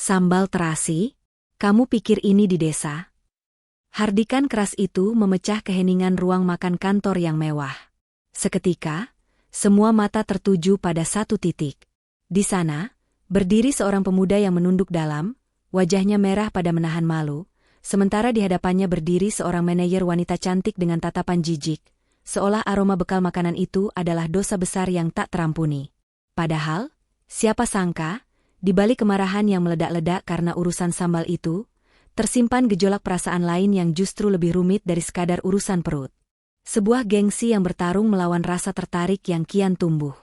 Sambal terasi? Kamu pikir ini di desa? Hardikan keras itu memecah keheningan ruang makan kantor yang mewah. Seketika, semua mata tertuju pada satu titik. Di sana, berdiri seorang pemuda yang menunduk dalam, wajahnya merah pada menahan malu, sementara di hadapannya berdiri seorang manajer wanita cantik dengan tatapan jijik, seolah aroma bekal makanan itu adalah dosa besar yang tak terampuni. Padahal, siapa sangka, di balik kemarahan yang meledak-ledak karena urusan sambal itu, tersimpan gejolak perasaan lain yang justru lebih rumit dari sekadar urusan perut. Sebuah gengsi yang bertarung melawan rasa tertarik yang kian tumbuh.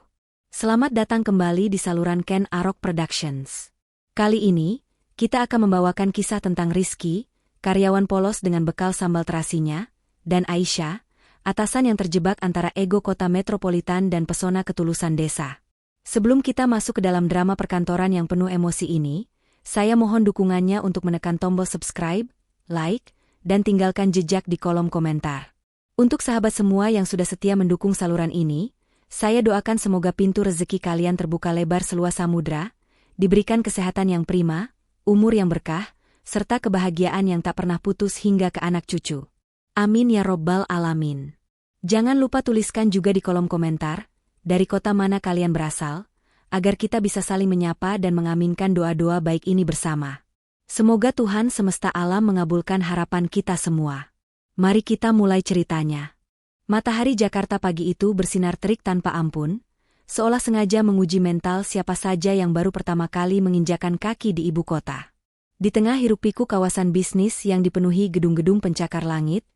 Selamat datang kembali di saluran Ken Arok Productions. Kali ini, kita akan membawakan kisah tentang Rizky, karyawan polos dengan bekal sambal terasinya, dan Aisyah, atasan yang terjebak antara ego kota metropolitan dan pesona ketulusan desa. Sebelum kita masuk ke dalam drama perkantoran yang penuh emosi ini, saya mohon dukungannya untuk menekan tombol subscribe, like, dan tinggalkan jejak di kolom komentar. Untuk sahabat semua yang sudah setia mendukung saluran ini, saya doakan semoga pintu rezeki kalian terbuka lebar seluas samudra, diberikan kesehatan yang prima, umur yang berkah, serta kebahagiaan yang tak pernah putus hingga ke anak cucu. Amin ya robbal alamin. Jangan lupa tuliskan juga di kolom komentar, dari kota mana kalian berasal, agar kita bisa saling menyapa dan mengaminkan doa-doa baik ini bersama. Semoga Tuhan semesta alam mengabulkan harapan kita semua. Mari kita mulai ceritanya. Matahari Jakarta pagi itu bersinar terik tanpa ampun, seolah sengaja menguji mental siapa saja yang baru pertama kali menginjakan kaki di ibu kota. Di tengah hiruk-pikuk kawasan bisnis yang dipenuhi gedung-gedung pencakar langit,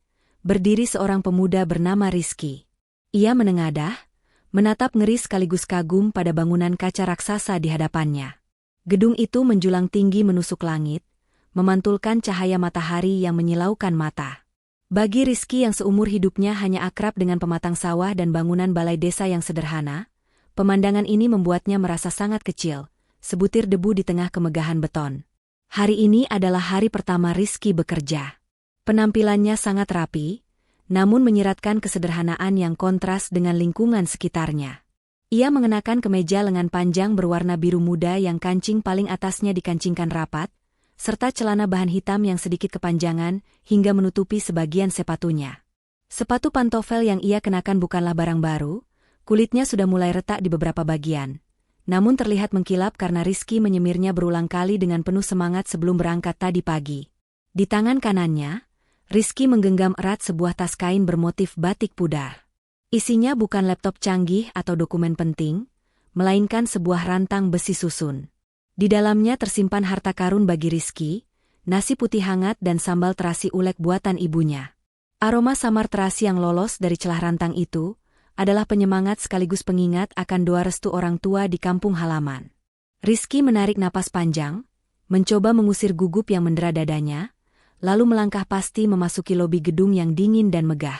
berdiri seorang pemuda bernama Rizky. Ia menengadah, menatap ngeri sekaligus kagum pada bangunan kaca raksasa di hadapannya. Gedung itu menjulang tinggi menusuk langit, memantulkan cahaya matahari yang menyilaukan mata. Bagi Rizky yang seumur hidupnya hanya akrab dengan pematang sawah dan bangunan balai desa yang sederhana, pemandangan ini membuatnya merasa sangat kecil, sebutir debu di tengah kemegahan beton. Hari ini adalah hari pertama Rizky bekerja. Penampilannya sangat rapi, namun menyiratkan kesederhanaan yang kontras dengan lingkungan sekitarnya. Ia mengenakan kemeja lengan panjang berwarna biru muda yang kancing paling atasnya dikancingkan rapat, serta celana bahan hitam yang sedikit kepanjangan hingga menutupi sebagian sepatunya. Sepatu pantofel yang ia kenakan bukanlah barang baru, kulitnya sudah mulai retak di beberapa bagian, namun terlihat mengkilap karena Rizky menyemirnya berulang kali dengan penuh semangat sebelum berangkat tadi pagi. Di tangan kanannya, Rizky menggenggam erat sebuah tas kain bermotif batik pudar. Isinya bukan laptop canggih atau dokumen penting, melainkan sebuah rantang besi susun. Di dalamnya tersimpan harta karun bagi Rizky, nasi putih hangat dan sambal terasi ulek buatan ibunya. Aroma samar terasi yang lolos dari celah rantang itu adalah penyemangat sekaligus pengingat akan doa restu orang tua di kampung halaman. Rizky menarik napas panjang, mencoba mengusir gugup yang mendera dadanya, lalu melangkah pasti memasuki lobi gedung yang dingin dan megah.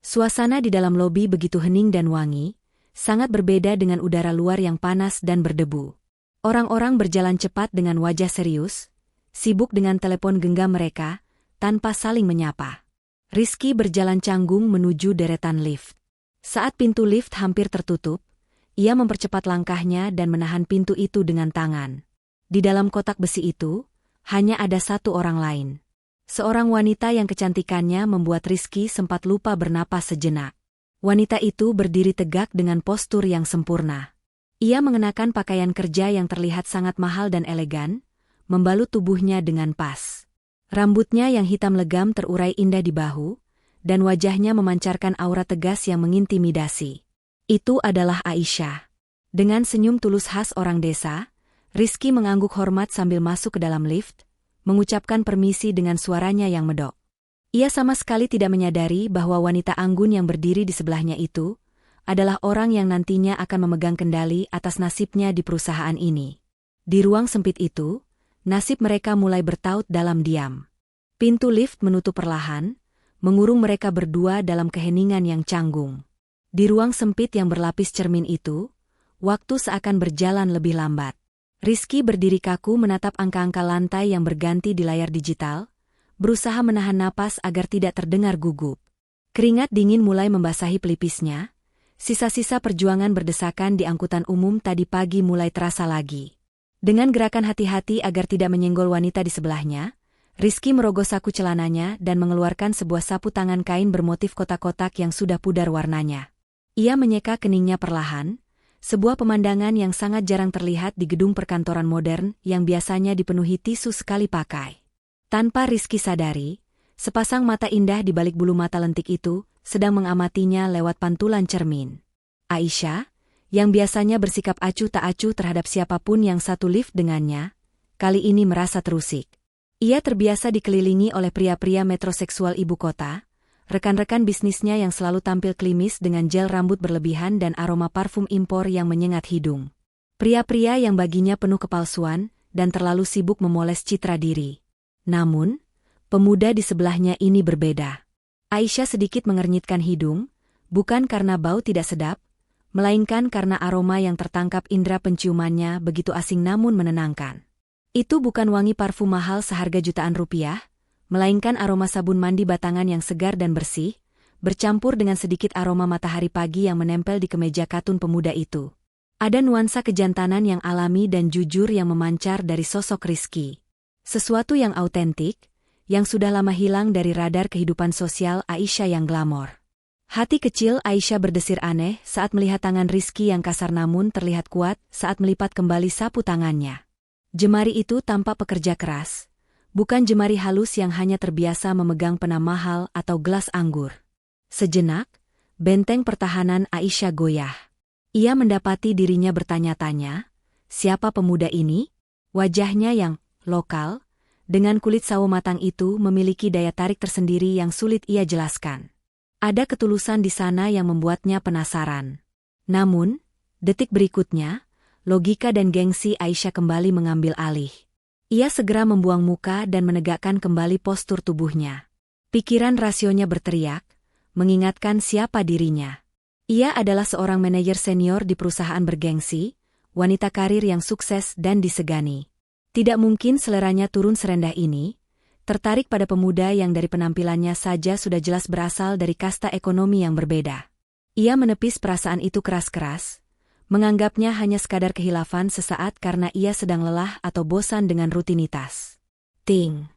Suasana di dalam lobi begitu hening dan wangi, sangat berbeda dengan udara luar yang panas dan berdebu. Orang-orang berjalan cepat dengan wajah serius, sibuk dengan telepon genggam mereka, tanpa saling menyapa. Rizky berjalan canggung menuju deretan lift. Saat pintu lift hampir tertutup, ia mempercepat langkahnya dan menahan pintu itu dengan tangan. Di dalam kotak besi itu, hanya ada satu orang lain. Seorang wanita yang kecantikannya membuat Rizky sempat lupa bernapas sejenak. Wanita itu berdiri tegak dengan postur yang sempurna. Ia mengenakan pakaian kerja yang terlihat sangat mahal dan elegan, membalut tubuhnya dengan pas. Rambutnya yang hitam legam terurai indah di bahu, dan wajahnya memancarkan aura tegas yang mengintimidasi. Itu adalah Aisyah. Dengan senyum tulus khas orang desa, Rizky mengangguk hormat sambil masuk ke dalam lift, mengucapkan permisi dengan suaranya yang medok. Ia sama sekali tidak menyadari bahwa wanita anggun yang berdiri di sebelahnya itu adalah orang yang nantinya akan memegang kendali atas nasibnya di perusahaan ini. Di ruang sempit itu, nasib mereka mulai bertaut dalam diam. Pintu lift menutup perlahan, mengurung mereka berdua dalam keheningan yang canggung. Di ruang sempit yang berlapis cermin itu, waktu seakan berjalan lebih lambat. Rizky berdiri kaku menatap angka-angka lantai yang berganti di layar digital, berusaha menahan napas agar tidak terdengar gugup. Keringat dingin mulai membasahi pelipisnya, sisa-sisa perjuangan berdesakan di angkutan umum tadi pagi mulai terasa lagi. Dengan gerakan hati-hati agar tidak menyenggol wanita di sebelahnya, Rizky merogoh saku celananya dan mengeluarkan sebuah sapu tangan kain bermotif kotak-kotak yang sudah pudar warnanya. Ia menyeka keningnya perlahan, sebuah pemandangan yang sangat jarang terlihat di gedung perkantoran modern yang biasanya dipenuhi tisu sekali pakai. Tanpa Rizky sadari, sepasang mata indah di balik bulu mata lentik itu sedang mengamatinya lewat pantulan cermin. Aisyah, yang biasanya bersikap acuh tak acuh terhadap siapapun yang satu lift dengannya, kali ini merasa terusik. Ia terbiasa dikelilingi oleh pria-pria metroseksual ibu kota, rekan-rekan bisnisnya yang selalu tampil klimis dengan gel rambut berlebihan dan aroma parfum impor yang menyengat hidung. Pria-pria yang baginya penuh kepalsuan dan terlalu sibuk memoles citra diri. Namun, pemuda di sebelahnya ini berbeda. Aisyah sedikit mengernyitkan hidung, bukan karena bau tidak sedap, melainkan karena aroma yang tertangkap indera penciumannya begitu asing namun menenangkan. Itu bukan wangi parfum mahal seharga jutaan rupiah, melainkan aroma sabun mandi batangan yang segar dan bersih, bercampur dengan sedikit aroma matahari pagi yang menempel di kemeja katun pemuda itu. Ada nuansa kejantanan yang alami dan jujur yang memancar dari sosok Rizky. Sesuatu yang autentik, yang sudah lama hilang dari radar kehidupan sosial Aisyah yang glamor. Hati kecil Aisyah berdesir aneh saat melihat tangan Rizky yang kasar namun terlihat kuat saat melipat kembali sapu tangannya. Jemari itu tampak pekerja keras, bukan jemari halus yang hanya terbiasa memegang pena mahal atau gelas anggur. Sejenak, benteng pertahanan Aisyah goyah. Ia mendapati dirinya bertanya-tanya, siapa pemuda ini? Wajahnya yang lokal, dengan kulit sawo matang itu memiliki daya tarik tersendiri yang sulit ia jelaskan. Ada ketulusan di sana yang membuatnya penasaran. Namun, detik berikutnya, logika dan gengsi Aisyah kembali mengambil alih. Ia segera membuang muka dan menegakkan kembali postur tubuhnya. Pikiran rasionya berteriak, mengingatkan siapa dirinya. Ia adalah seorang manajer senior di perusahaan bergengsi, wanita karir yang sukses dan disegani. Tidak mungkin seleranya turun serendah ini, tertarik pada pemuda yang dari penampilannya saja sudah jelas berasal dari kasta ekonomi yang berbeda. Ia menepis perasaan itu keras-keras, menganggapnya hanya sekadar kehilafan sesaat karena ia sedang lelah atau bosan dengan rutinitas. Ting.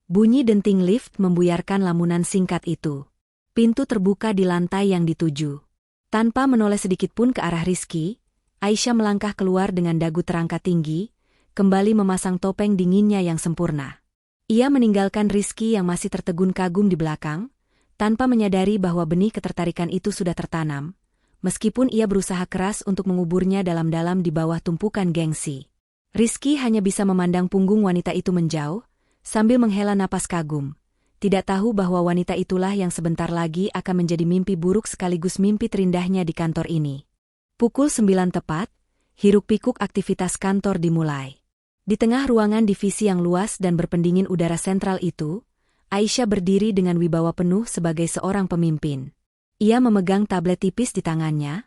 Bunyi denting lift membuyarkan lamunan singkat itu. Pintu terbuka di lantai yang dituju. Tanpa menoleh sedikitpun ke arah Rizky, Aisyah melangkah keluar dengan dagu terangkat tinggi, kembali memasang topeng dinginnya yang sempurna. Ia meninggalkan Rizky yang masih tertegun kagum di belakang, tanpa menyadari bahwa benih ketertarikan itu sudah tertanam, meskipun ia berusaha keras untuk menguburnya dalam-dalam di bawah tumpukan gengsi. Rizky hanya bisa memandang punggung wanita itu menjauh, sambil menghela napas kagum. Tidak tahu bahwa wanita itulah yang sebentar lagi akan menjadi mimpi buruk sekaligus mimpi terindahnya di kantor ini. Pukul 9 tepat, hiruk-pikuk aktivitas kantor dimulai. Di tengah ruangan divisi yang luas dan berpendingin udara sentral itu, Aisyah berdiri dengan wibawa penuh sebagai seorang pemimpin. Ia memegang tablet tipis di tangannya,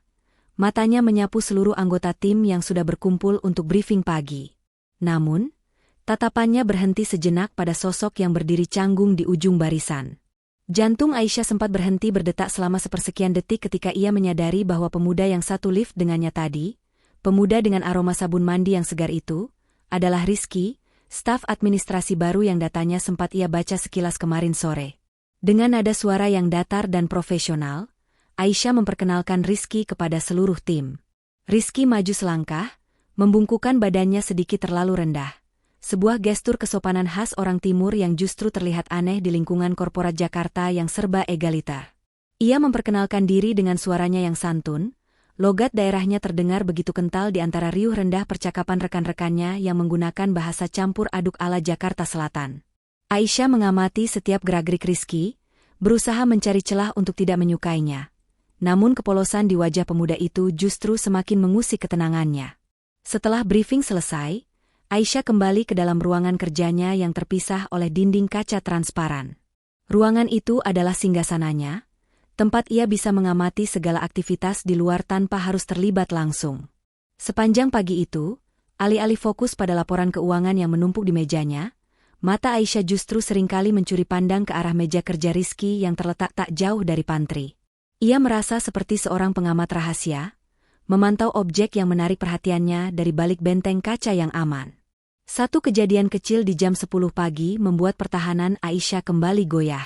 matanya menyapu seluruh anggota tim yang sudah berkumpul untuk briefing pagi. Namun, tatapannya berhenti sejenak pada sosok yang berdiri canggung di ujung barisan. Jantung Aisyah sempat berhenti berdetak selama sepersekian detik ketika ia menyadari bahwa pemuda yang satu lift dengannya tadi, pemuda dengan aroma sabun mandi yang segar itu, adalah Rizky, staf administrasi baru yang datanya sempat ia baca sekilas kemarin sore. Dengan nada suara yang datar dan profesional, Aisyah memperkenalkan Rizky kepada seluruh tim. Rizky maju selangkah, membungkukkan badannya sedikit terlalu rendah. Sebuah gestur kesopanan khas orang timur yang justru terlihat aneh di lingkungan korporat Jakarta yang serba egaliter. Ia memperkenalkan diri dengan suaranya yang santun, logat daerahnya terdengar begitu kental di antara riuh rendah percakapan rekan-rekannya yang menggunakan bahasa campur aduk ala Jakarta Selatan. Aisyah mengamati setiap gerak-gerik Rizky, berusaha mencari celah untuk tidak menyukainya. Namun kepolosan di wajah pemuda itu justru semakin mengusik ketenangannya. Setelah briefing selesai, Aisyah kembali ke dalam ruangan kerjanya yang terpisah oleh dinding kaca transparan. Ruangan itu adalah singgasananya, tempat ia bisa mengamati segala aktivitas di luar tanpa harus terlibat langsung. Sepanjang pagi itu, alih-alih fokus pada laporan keuangan yang menumpuk di mejanya, mata Aisyah justru seringkali mencuri pandang ke arah meja kerja Rizky yang terletak tak jauh dari pantry. Ia merasa seperti seorang pengamat rahasia, memantau objek yang menarik perhatiannya dari balik benteng kaca yang aman. Satu kejadian kecil di jam 10 pagi membuat pertahanan Aisyah kembali goyah.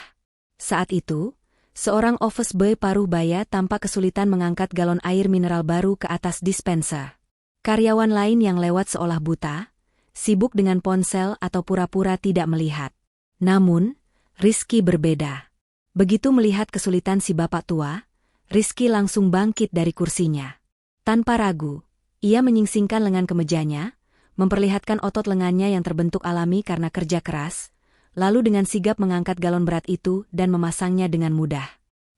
Saat itu, seorang office boy paruh baya tampak kesulitan mengangkat galon air mineral baru ke atas dispenser. Karyawan lain yang lewat seolah buta, sibuk dengan ponsel atau pura-pura tidak melihat. Namun, Rizky berbeda. Begitu melihat kesulitan si bapak tua, Rizky langsung bangkit dari kursinya. Tanpa ragu, ia menyingsingkan lengan kemejanya, memperlihatkan otot lengannya yang terbentuk alami karena kerja keras, lalu dengan sigap mengangkat galon berat itu dan memasangnya dengan mudah.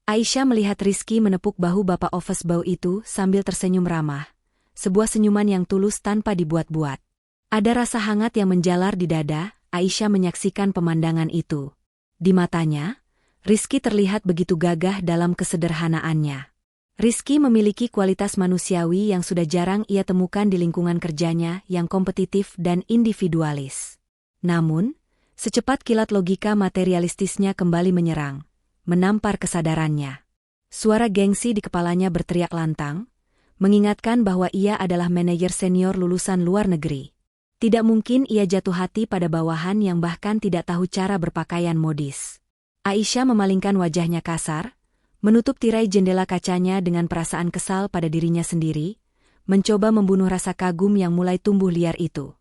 Aisyah melihat Rizky menepuk bahu bapak office boy itu sambil tersenyum ramah, sebuah senyuman yang tulus tanpa dibuat-buat. Ada rasa hangat yang menjalar di dada. Aisyah menyaksikan pemandangan itu. Di matanya, Rizky terlihat begitu gagah dalam kesederhanaannya. Rizky memiliki kualitas manusiawi yang sudah jarang ia temukan di lingkungan kerjanya yang kompetitif dan individualis. Namun, secepat kilat logika materialistisnya kembali menyerang, menampar kesadarannya. Suara gengsi di kepalanya berteriak lantang, mengingatkan bahwa ia adalah manajer senior lulusan luar negeri. Tidak mungkin ia jatuh hati pada bawahan yang bahkan tidak tahu cara berpakaian modis. Aisyah memalingkan wajahnya kasar, menutup tirai jendela kacanya dengan perasaan kesal pada dirinya sendiri, mencoba membunuh rasa kagum yang mulai tumbuh liar itu.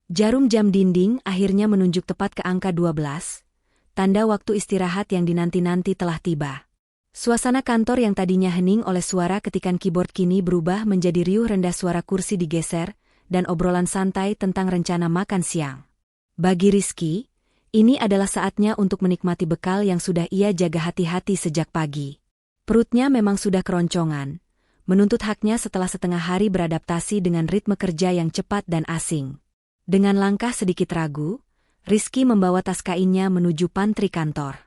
Jarum jam dinding akhirnya menunjuk tepat ke angka 12, tanda waktu istirahat yang dinanti-nanti telah tiba. Suasana kantor yang tadinya hening oleh suara ketikan keyboard kini berubah menjadi riuh rendah suara kursi digeser, dan obrolan santai tentang rencana makan siang. Bagi Rizky, ini adalah saatnya untuk menikmati bekal yang sudah ia jaga hati-hati sejak pagi. Perutnya memang sudah keroncongan, menuntut haknya setelah setengah hari beradaptasi dengan ritme kerja yang cepat dan asing. Dengan langkah sedikit ragu, Rizky membawa tas kainnya menuju pantry kantor.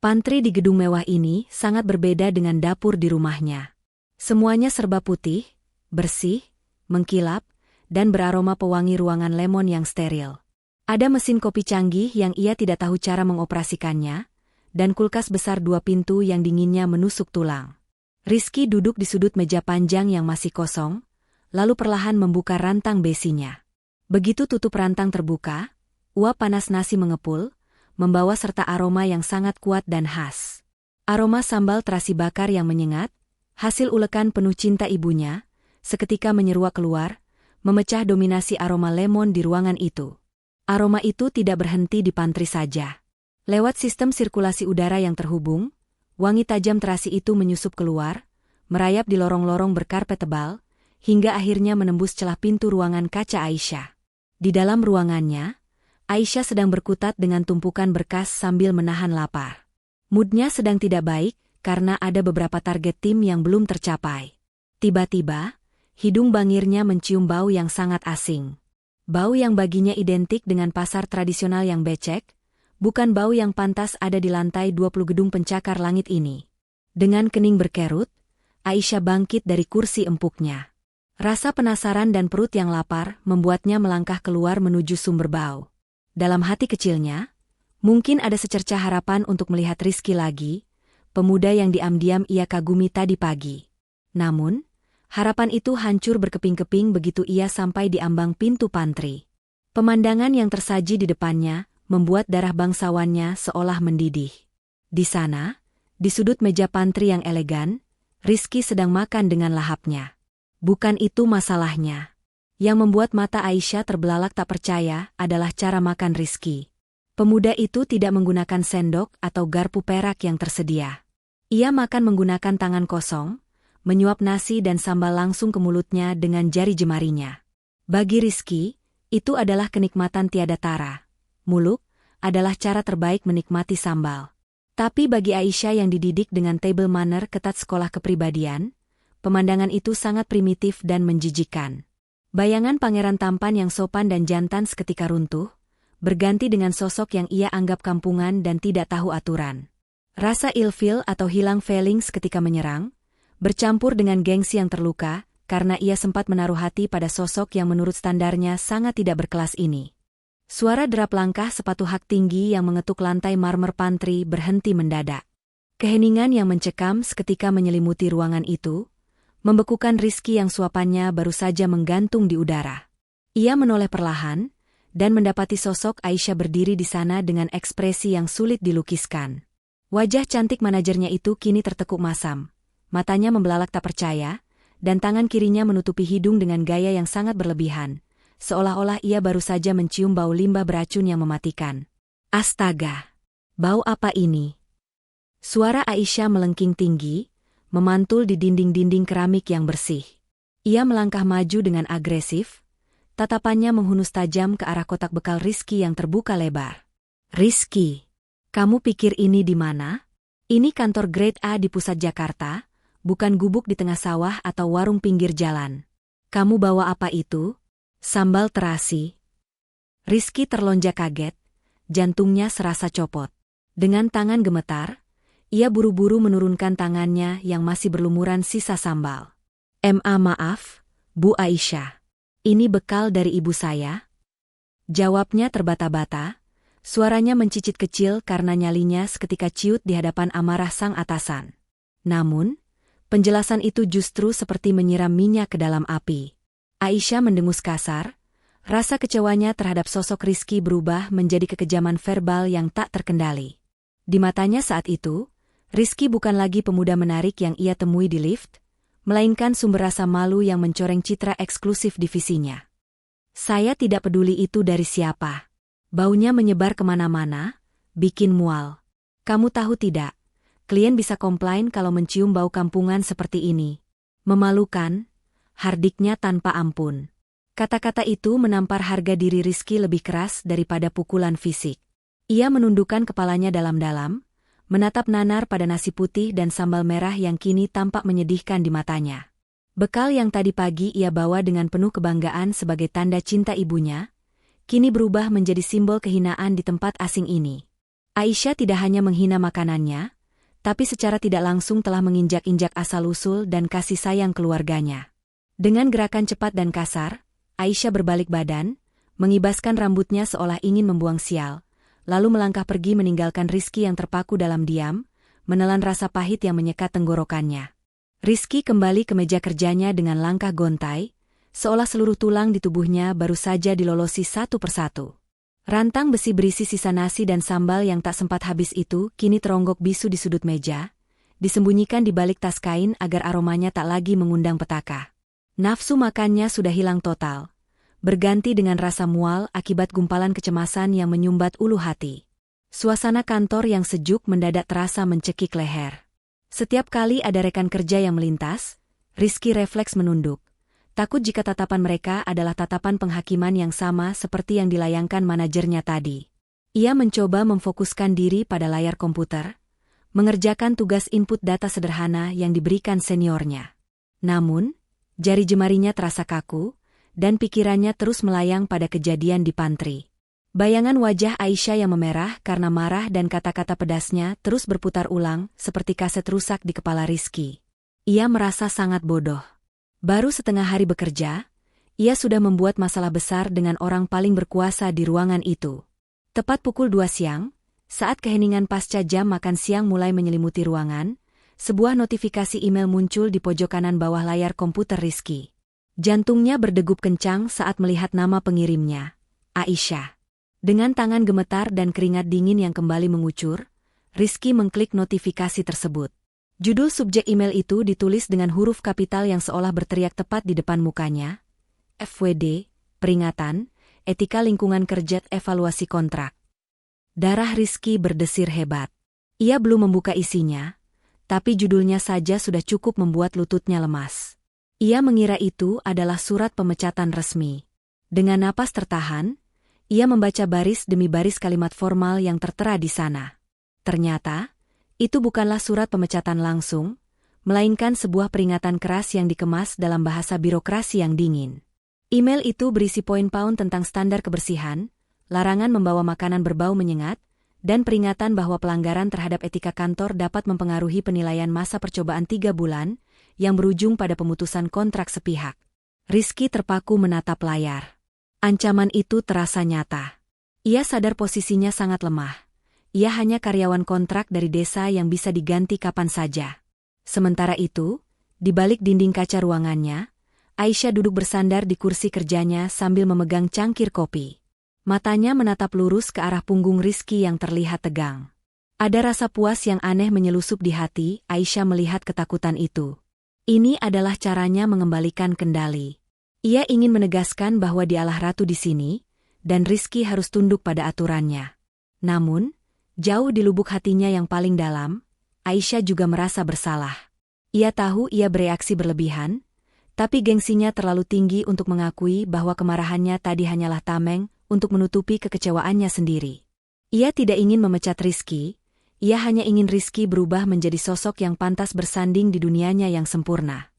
Pantry di gedung mewah ini sangat berbeda dengan dapur di rumahnya. Semuanya serba putih, bersih, mengkilap, dan beraroma pewangi ruangan lemon yang steril. Ada mesin kopi canggih yang ia tidak tahu cara mengoperasikannya, dan kulkas besar 2 pintu yang dinginnya menusuk tulang. Rizky duduk di sudut meja panjang yang masih kosong, lalu perlahan membuka rantang besinya. Begitu tutup rantang terbuka, uap panas nasi mengepul, membawa serta aroma yang sangat kuat dan khas. Aroma sambal terasi bakar yang menyengat, hasil ulekan penuh cinta ibunya, seketika menyeruak keluar, memecah dominasi aroma lemon di ruangan itu. Aroma itu tidak berhenti di pantry saja. Lewat sistem sirkulasi udara yang terhubung, wangi tajam terasi itu menyusup keluar, merayap di lorong-lorong berkarpet tebal, hingga akhirnya menembus celah pintu ruangan kaca Aisyah. Di dalam ruangannya, Aisyah sedang berkutat dengan tumpukan berkas sambil menahan lapar. Moodnya sedang tidak baik, karena ada beberapa target tim yang belum tercapai. Tiba-tiba, hidung bangirnya mencium bau yang sangat asing. Bau yang baginya identik dengan pasar tradisional yang becek, bukan bau yang pantas ada di lantai 20 gedung pencakar langit ini. Dengan kening berkerut, Aisyah bangkit dari kursi empuknya. Rasa penasaran dan perut yang lapar membuatnya melangkah keluar menuju sumber bau. Dalam hati kecilnya, mungkin ada secercah harapan untuk melihat Rizky lagi, pemuda yang diam-diam ia kagumi tadi pagi. Namun, harapan itu hancur berkeping-keping begitu ia sampai di ambang pintu pantry. Pemandangan yang tersaji di depannya membuat darah bangsawannya seolah mendidih. Di sana, di sudut meja pantry yang elegan, Rizky sedang makan dengan lahapnya. Bukan itu masalahnya. Yang membuat mata Aisyah terbelalak tak percaya adalah cara makan Rizky. Pemuda itu tidak menggunakan sendok atau garpu perak yang tersedia. Ia makan menggunakan tangan kosong, menyuap nasi dan sambal langsung ke mulutnya dengan jari jemarinya. Bagi Rizky, itu adalah kenikmatan tiada tara. Muluk adalah cara terbaik menikmati sambal. Tapi bagi Aisyah yang dididik dengan table manner ketat sekolah kepribadian, pemandangan itu sangat primitif dan menjijikkan. Bayangan pangeran tampan yang sopan dan jantan seketika runtuh, berganti dengan sosok yang ia anggap kampungan dan tidak tahu aturan. Rasa ilfil atau hilang feeling seketika menyerang, bercampur dengan gengsi yang terluka, karena ia sempat menaruh hati pada sosok yang menurut standarnya sangat tidak berkelas ini. Suara derap langkah sepatu hak tinggi yang mengetuk lantai marmer pantry berhenti mendadak. Keheningan yang mencekam seketika menyelimuti ruangan itu, membekukan Rizky yang suapannya baru saja menggantung di udara. Ia menoleh perlahan, dan mendapati sosok Aisyah berdiri di sana dengan ekspresi yang sulit dilukiskan. Wajah cantik manajernya itu kini tertekuk masam, matanya membelalak tak percaya, dan tangan kirinya menutupi hidung dengan gaya yang sangat berlebihan, seolah-olah ia baru saja mencium bau limbah beracun yang mematikan. Astaga! Bau apa ini? Suara Aisyah melengking tinggi, memantul di dinding-dinding keramik yang bersih. Ia melangkah maju dengan agresif, tatapannya menghunus tajam ke arah kotak bekal Rizky yang terbuka lebar. Rizky, kamu pikir ini di mana? Ini kantor grade A di pusat Jakarta, bukan gubuk di tengah sawah atau warung pinggir jalan. Kamu bawa apa itu? Sambal terasi. Rizky terlonjak kaget, jantungnya serasa copot. Dengan tangan gemetar, ia buru-buru menurunkan tangannya yang masih berlumuran sisa sambal. Maaf, Bu Aisyah. Ini bekal dari ibu saya? Jawabnya terbata-bata, suaranya mencicit kecil karena nyalinya seketika ciut di hadapan amarah sang atasan. Namun, penjelasan itu justru seperti menyiram minyak ke dalam api. Aisyah mendengus kasar, rasa kecewanya terhadap sosok Rizky berubah menjadi kekejaman verbal yang tak terkendali. Di matanya saat itu, Rizky bukan lagi pemuda menarik yang ia temui di lift, melainkan sumber rasa malu yang mencoreng citra eksklusif divisinya. Saya tidak peduli itu dari siapa. Baunya menyebar kemana-mana, bikin mual. Kamu tahu tidak, klien bisa komplain kalau mencium bau kampungan seperti ini. Memalukan, hardiknya tanpa ampun. Kata-kata itu menampar harga diri Rizky lebih keras daripada pukulan fisik. Ia menundukkan kepalanya dalam-dalam, menatap nanar pada nasi putih dan sambal merah yang kini tampak menyedihkan di matanya. Bekal yang tadi pagi ia bawa dengan penuh kebanggaan sebagai tanda cinta ibunya, kini berubah menjadi simbol kehinaan di tempat asing ini. Aisyah tidak hanya menghina makanannya, tapi secara tidak langsung telah menginjak-injak asal-usul dan kasih sayang keluarganya. Dengan gerakan cepat dan kasar, Aisyah berbalik badan, mengibaskan rambutnya seolah ingin membuang sial, lalu melangkah pergi meninggalkan Rizky yang terpaku dalam diam, menelan rasa pahit yang menyekat tenggorokannya. Rizky kembali ke meja kerjanya dengan langkah gontai, seolah seluruh tulang di tubuhnya baru saja dilolosi satu persatu. Rantang besi berisi sisa nasi dan sambal yang tak sempat habis itu kini teronggok bisu di sudut meja, disembunyikan di balik tas kain agar aromanya tak lagi mengundang petaka. Nafsu makannya sudah hilang total, berganti dengan rasa mual akibat gumpalan kecemasan yang menyumbat ulu hati. Suasana kantor yang sejuk mendadak terasa mencekik leher. Setiap kali ada rekan kerja yang melintas, Rizky refleks menunduk, takut jika tatapan mereka adalah tatapan penghakiman yang sama seperti yang dilayangkan manajernya tadi. Ia mencoba memfokuskan diri pada layar komputer, mengerjakan tugas input data sederhana yang diberikan seniornya. Namun, jari jemarinya terasa kaku, dan pikirannya terus melayang pada kejadian di pantry. Bayangan wajah Aisyah yang memerah karena marah dan kata-kata pedasnya terus berputar ulang seperti kaset rusak di kepala Rizky. Ia merasa sangat bodoh. Baru setengah hari bekerja, ia sudah membuat masalah besar dengan orang paling berkuasa di ruangan itu. Tepat pukul 2 siang, saat keheningan pasca jam makan siang mulai menyelimuti ruangan, sebuah notifikasi email muncul di pojok kanan bawah layar komputer Rizky. Jantungnya berdegup kencang saat melihat nama pengirimnya, Aisyah. Dengan tangan gemetar dan keringat dingin yang kembali mengucur, Rizky mengklik notifikasi tersebut. Judul subjek email itu ditulis dengan huruf kapital yang seolah berteriak tepat di depan mukanya. FWD, peringatan, etika lingkungan kerja evaluasi kontrak. Darah Rizky berdesir hebat. Ia belum membuka isinya, tapi judulnya saja sudah cukup membuat lututnya lemas. Ia mengira itu adalah surat pemecatan resmi. Dengan napas tertahan, ia membaca baris demi baris kalimat formal yang tertera di sana. Ternyata, itu bukanlah surat pemecatan langsung, melainkan sebuah peringatan keras yang dikemas dalam bahasa birokrasi yang dingin. Email itu berisi poin-poin tentang standar kebersihan, larangan membawa makanan berbau menyengat, dan peringatan bahwa pelanggaran terhadap etika kantor dapat mempengaruhi penilaian masa percobaan 3 bulan, yang berujung pada pemutusan kontrak sepihak. Rizky terpaku menatap layar. Ancaman itu terasa nyata. Ia sadar posisinya sangat lemah. Ia hanya karyawan kontrak dari desa yang bisa diganti kapan saja. Sementara itu, Di balik dinding kaca ruangannya, Aisyah duduk bersandar di kursi kerjanya sambil memegang cangkir kopi. Matanya menatap lurus ke arah punggung Rizky yang terlihat tegang. Ada rasa puas yang aneh menyelusup di hati Aisyah melihat ketakutan itu. Ini adalah caranya mengembalikan kendali. Ia ingin menegaskan bahwa dialah ratu di sini, dan Rizky harus tunduk pada aturannya. Namun, jauh di lubuk hatinya yang paling dalam, Aisyah juga merasa bersalah. Ia tahu ia bereaksi berlebihan, tapi gengsinya terlalu tinggi untuk mengakui bahwa kemarahannya tadi hanyalah tameng untuk menutupi kekecewaannya sendiri. Ia tidak ingin memecat Rizky, ia hanya ingin Rizky berubah menjadi sosok yang pantas bersanding di dunianya yang sempurna.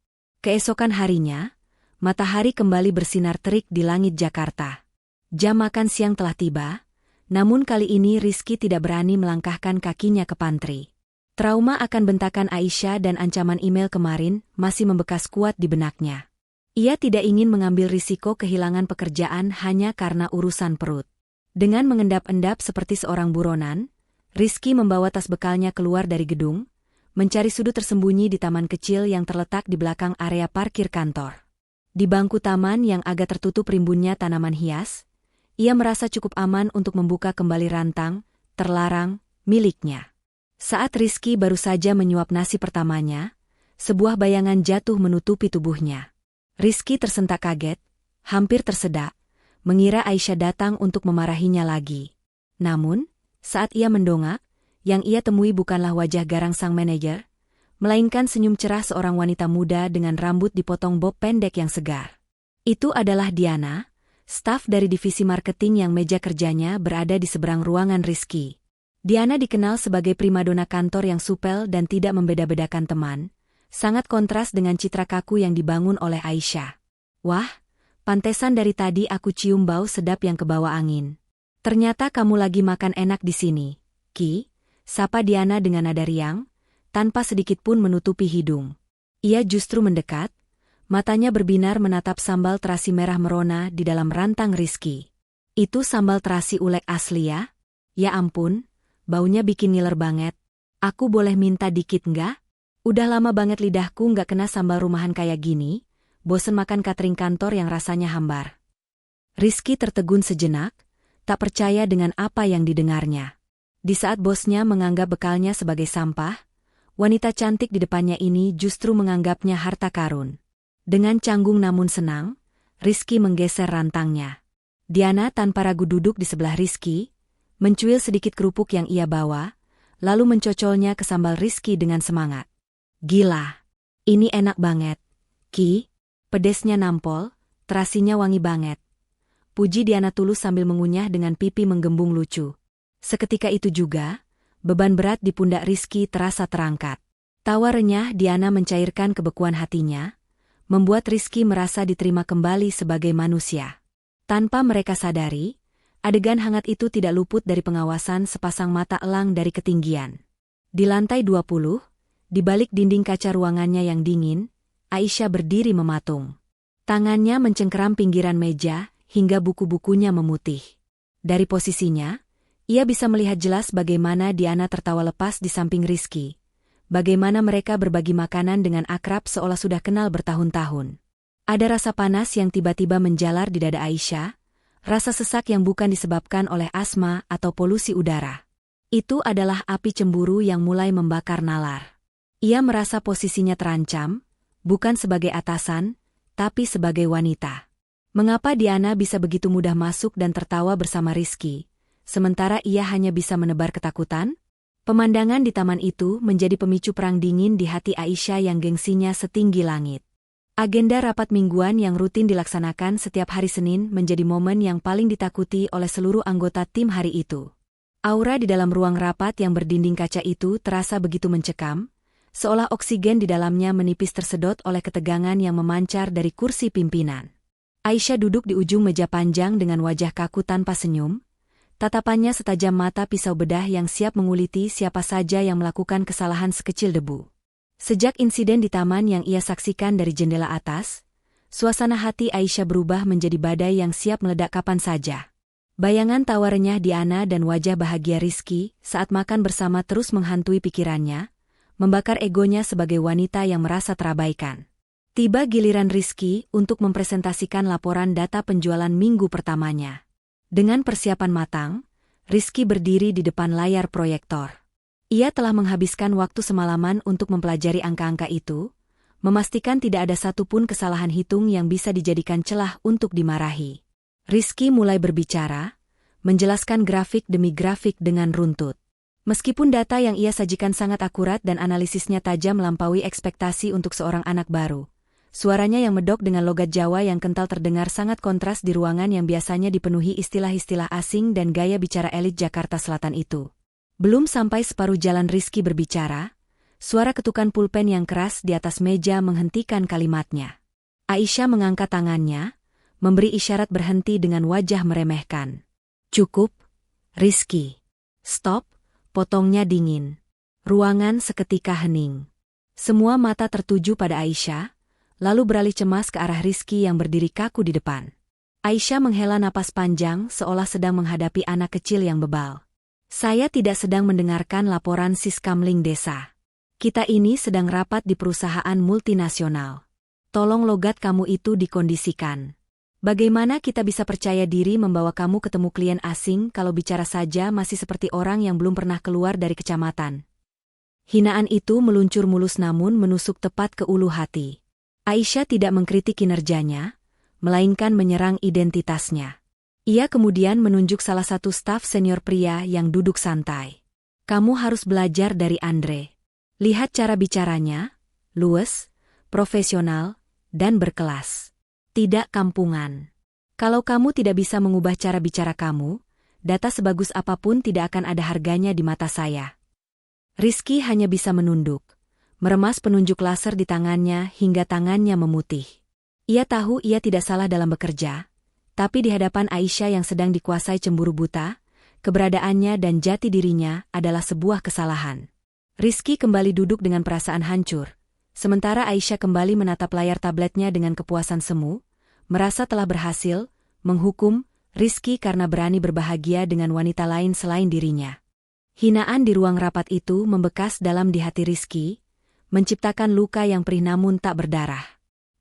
Keesokan harinya, matahari kembali bersinar terik di langit Jakarta. Jam makan siang telah tiba, namun kali ini Rizky tidak berani melangkahkan kakinya ke pantry. Trauma akan bentakan Aisyah dan ancaman email kemarin masih membekas kuat di benaknya. Ia tidak ingin mengambil risiko kehilangan pekerjaan hanya karena urusan perut. Dengan mengendap-endap seperti seorang buronan, Rizky membawa tas bekalnya keluar dari gedung, mencari sudut tersembunyi di taman kecil yang terletak di belakang area parkir kantor. Di bangku taman yang agak tertutup rimbunnya tanaman hias, ia merasa cukup aman untuk membuka kembali rantang, terlarang, miliknya. Saat Rizky baru saja menyuap nasi pertamanya, sebuah bayangan jatuh menutupi tubuhnya. Rizky tersentak kaget, hampir tersedak, mengira Aisyah datang untuk memarahinya lagi. Namun, saat ia mendongak, yang ia temui bukanlah wajah garang sang manajer, melainkan senyum cerah seorang wanita muda dengan rambut dipotong bob pendek yang segar. Itu adalah Diana, staf dari divisi marketing yang meja kerjanya berada di seberang ruangan Rizky. Diana dikenal sebagai primadona kantor yang supel dan tidak membeda-bedakan teman, sangat kontras dengan citra kaku yang dibangun oleh Aisyah. Wah, pantesan dari tadi aku cium bau sedap yang kebawa angin. Ternyata kamu lagi makan enak di sini, Ki, sapa Diana dengan nada riang, tanpa sedikit pun menutupi hidung. Ia justru mendekat, matanya berbinar menatap sambal terasi merah merona di dalam rantang Rizky. Itu sambal terasi ulek asli ya? Ya ampun. Baunya bikin ngiler banget. Aku boleh minta dikit nggak? Udah lama banget lidahku nggak kena sambal rumahan kayak gini, bosen makan catering kantor yang rasanya hambar. Rizky tertegun sejenak, tak percaya dengan apa yang didengarnya. Di saat bosnya menganggap bekalnya sebagai sampah, wanita cantik di depannya ini justru menganggapnya harta karun. Dengan canggung namun senang, Rizky menggeser rantangnya. Diana tanpa ragu duduk di sebelah Rizky, mencuil sedikit kerupuk yang ia bawa, lalu mencocolnya ke sambal Rizky dengan semangat. Gila, ini enak banget, Ki, pedesnya nampol, terasinya wangi banget. Puji Diana tulus sambil mengunyah dengan pipi menggembung lucu. Seketika itu juga, beban berat di pundak Rizky terasa terangkat. Tawa renyah Diana mencairkan kebekuan hatinya, membuat Rizky merasa diterima kembali sebagai manusia. Tanpa mereka sadari, adegan hangat itu tidak luput dari pengawasan sepasang mata elang dari ketinggian. Di lantai 20, di balik dinding kaca ruangannya yang dingin, Aisyah berdiri mematung. Tangannya mencengkeram pinggiran meja, hingga buku-bukunya memutih. Dari posisinya, ia bisa melihat jelas bagaimana Diana tertawa lepas di samping Rizky. Bagaimana mereka berbagi makanan dengan akrab seolah sudah kenal bertahun-tahun. Ada rasa panas yang tiba-tiba menjalar di dada Aisyah, rasa sesak yang bukan disebabkan oleh asma atau polusi udara. Itu adalah api cemburu yang mulai membakar nalar. Ia merasa posisinya terancam, bukan sebagai atasan, tapi sebagai wanita. Mengapa Diana bisa begitu mudah masuk dan tertawa bersama Rizky, sementara ia hanya bisa menebar ketakutan? Pemandangan di taman itu menjadi pemicu perang dingin di hati Aisyah yang gengsinya setinggi langit. Agenda rapat mingguan yang rutin dilaksanakan setiap hari Senin menjadi momen yang paling ditakuti oleh seluruh anggota tim hari itu. Aura di dalam ruang rapat yang berdinding kaca itu terasa begitu mencekam, seolah oksigen di dalamnya menipis tersedot oleh ketegangan yang memancar dari kursi pimpinan. Aisyah duduk di ujung meja panjang dengan wajah kaku tanpa senyum, tatapannya setajam mata pisau bedah yang siap menguliti siapa saja yang melakukan kesalahan sekecil debu. Sejak insiden di taman yang ia saksikan dari jendela atas, suasana hati Aisyah berubah menjadi badai yang siap meledak kapan saja. Bayangan tawa renyah Diana dan wajah bahagia Rizky saat makan bersama terus menghantui pikirannya, membakar egonya sebagai wanita yang merasa terabaikan. Tiba giliran Rizky untuk mempresentasikan laporan data penjualan minggu pertamanya. Dengan persiapan matang, Rizky berdiri di depan layar proyektor. Ia telah menghabiskan waktu semalaman untuk mempelajari angka-angka itu, memastikan tidak ada satupun kesalahan hitung yang bisa dijadikan celah untuk dimarahi. Rizky mulai berbicara, menjelaskan grafik demi grafik dengan runtut. Meskipun data yang ia sajikan sangat akurat dan analisisnya tajam melampaui ekspektasi untuk seorang anak baru, suaranya yang medok dengan logat Jawa yang kental terdengar sangat kontras di ruangan yang biasanya dipenuhi istilah-istilah asing dan gaya bicara elit Jakarta Selatan itu. Belum sampai separuh jalan Rizky berbicara, suara ketukan pulpen yang keras di atas meja menghentikan kalimatnya. Aisyah mengangkat tangannya, memberi isyarat berhenti dengan wajah meremehkan. "Cukup, Rizky. Stop," potongnya dingin. Ruangan seketika hening. Semua mata tertuju pada Aisyah, lalu beralih cemas ke arah Rizky yang berdiri kaku di depan. Aisyah menghela napas panjang seolah sedang menghadapi anak kecil yang bebal. "Saya tidak sedang mendengarkan laporan Siskamling desa. Kita ini sedang rapat di perusahaan multinasional. Tolong logat kamu itu dikondisikan. Bagaimana kita bisa percaya diri membawa kamu ketemu klien asing kalau bicara saja masih seperti orang yang belum pernah keluar dari kecamatan?" Hinaan itu meluncur mulus namun menusuk tepat ke ulu hati. Aisyah tidak mengkritik kinerjanya, melainkan menyerang identitasnya. Ia kemudian menunjuk salah satu staf senior pria yang duduk santai. "Kamu harus belajar dari Andre. Lihat cara bicaranya, luwes, profesional, dan berkelas. Tidak kampungan. Kalau kamu tidak bisa mengubah cara bicara kamu, data sebagus apapun tidak akan ada harganya di mata saya." Rizky hanya bisa menunduk, meremas penunjuk laser di tangannya hingga tangannya memutih. Ia tahu ia tidak salah dalam bekerja, tapi di hadapan Aisyah yang sedang dikuasai cemburu buta, keberadaannya dan jati dirinya adalah sebuah kesalahan. Rizky kembali duduk dengan perasaan hancur, sementara Aisyah kembali menatap layar tabletnya dengan kepuasan semu, merasa telah berhasil menghukum Rizky karena berani berbahagia dengan wanita lain selain dirinya. Hinaan di ruang rapat itu membekas dalam di hati Rizky, menciptakan luka yang perih namun tak berdarah.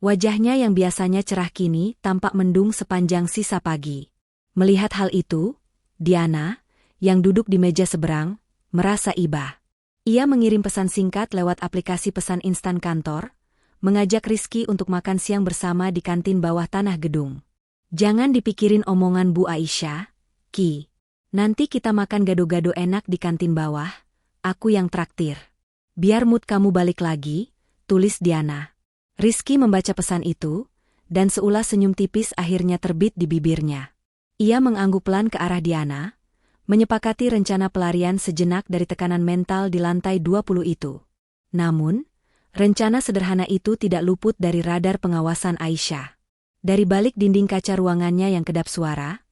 Wajahnya yang biasanya cerah kini tampak mendung sepanjang sisa pagi. Melihat hal itu, Diana, yang duduk di meja seberang, merasa iba. Ia mengirim pesan singkat lewat aplikasi pesan instan kantor, mengajak Rizky untuk makan siang bersama di kantin bawah tanah gedung. "Jangan dipikirin omongan Bu Aisyah, Ki. Nanti kita makan gado-gado enak di kantin bawah, aku yang traktir. Biar mood kamu balik lagi," tulis Diana. Rizky membaca pesan itu, dan seulas senyum tipis akhirnya terbit di bibirnya. Ia mengangguk pelan ke arah Diana, menyepakati rencana pelarian sejenak dari tekanan mental di lantai 20 itu. Namun, rencana sederhana itu tidak luput dari radar pengawasan Aisyah. Dari balik dinding kaca ruangannya yang kedap suara,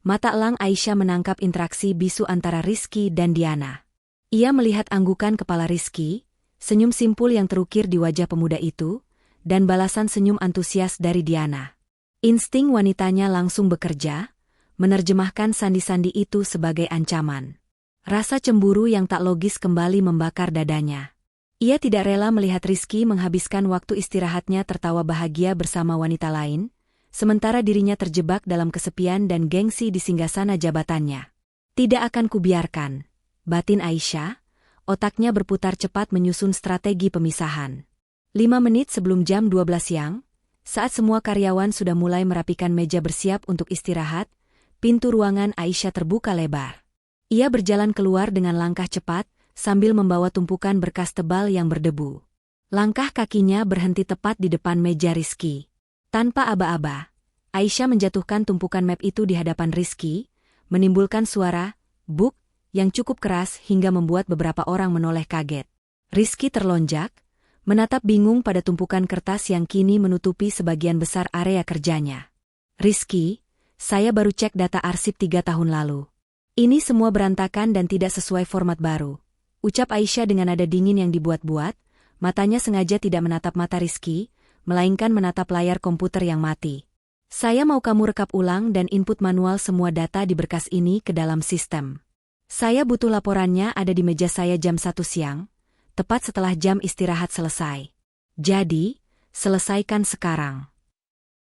mata elang Aisyah menangkap interaksi bisu antara Rizky dan Diana. Ia melihat anggukan kepala Rizky, senyum simpul yang terukir di wajah pemuda itu, dan balasan senyum antusias dari Diana. Insting wanitanya langsung bekerja, menerjemahkan sandi-sandi itu sebagai ancaman. Rasa cemburu yang tak logis kembali membakar dadanya. Ia tidak rela melihat Rizky menghabiskan waktu istirahatnya tertawa bahagia bersama wanita lain, sementara dirinya terjebak dalam kesepian dan gengsi di singgasana jabatannya. "Tidak akan kubiarkan," batin Aisyah, otaknya berputar cepat menyusun strategi pemisahan. 5 menit sebelum jam 12 siang, saat semua karyawan sudah mulai merapikan meja bersiap untuk istirahat, pintu ruangan Aisyah terbuka lebar. Ia berjalan keluar dengan langkah cepat, sambil membawa tumpukan berkas tebal yang berdebu. Langkah kakinya berhenti tepat di depan meja Rizky. Tanpa aba-aba, Aisyah menjatuhkan tumpukan map itu di hadapan Rizky, menimbulkan suara "buk" yang cukup keras hingga membuat beberapa orang menoleh kaget. Rizky terlonjak, menatap bingung pada tumpukan kertas yang kini menutupi sebagian besar area kerjanya. "Rizky, saya baru cek data arsip 3 tahun lalu. Ini semua berantakan dan tidak sesuai format baru," ucap Aisyah dengan nada dingin yang dibuat-buat. Matanya sengaja tidak menatap mata Rizky, melainkan menatap layar komputer yang mati. "Saya mau kamu rekap ulang dan input manual semua data di berkas ini ke dalam sistem. Saya butuh laporannya ada di meja saya jam 1 siang, tepat setelah jam istirahat selesai. Jadi, selesaikan sekarang.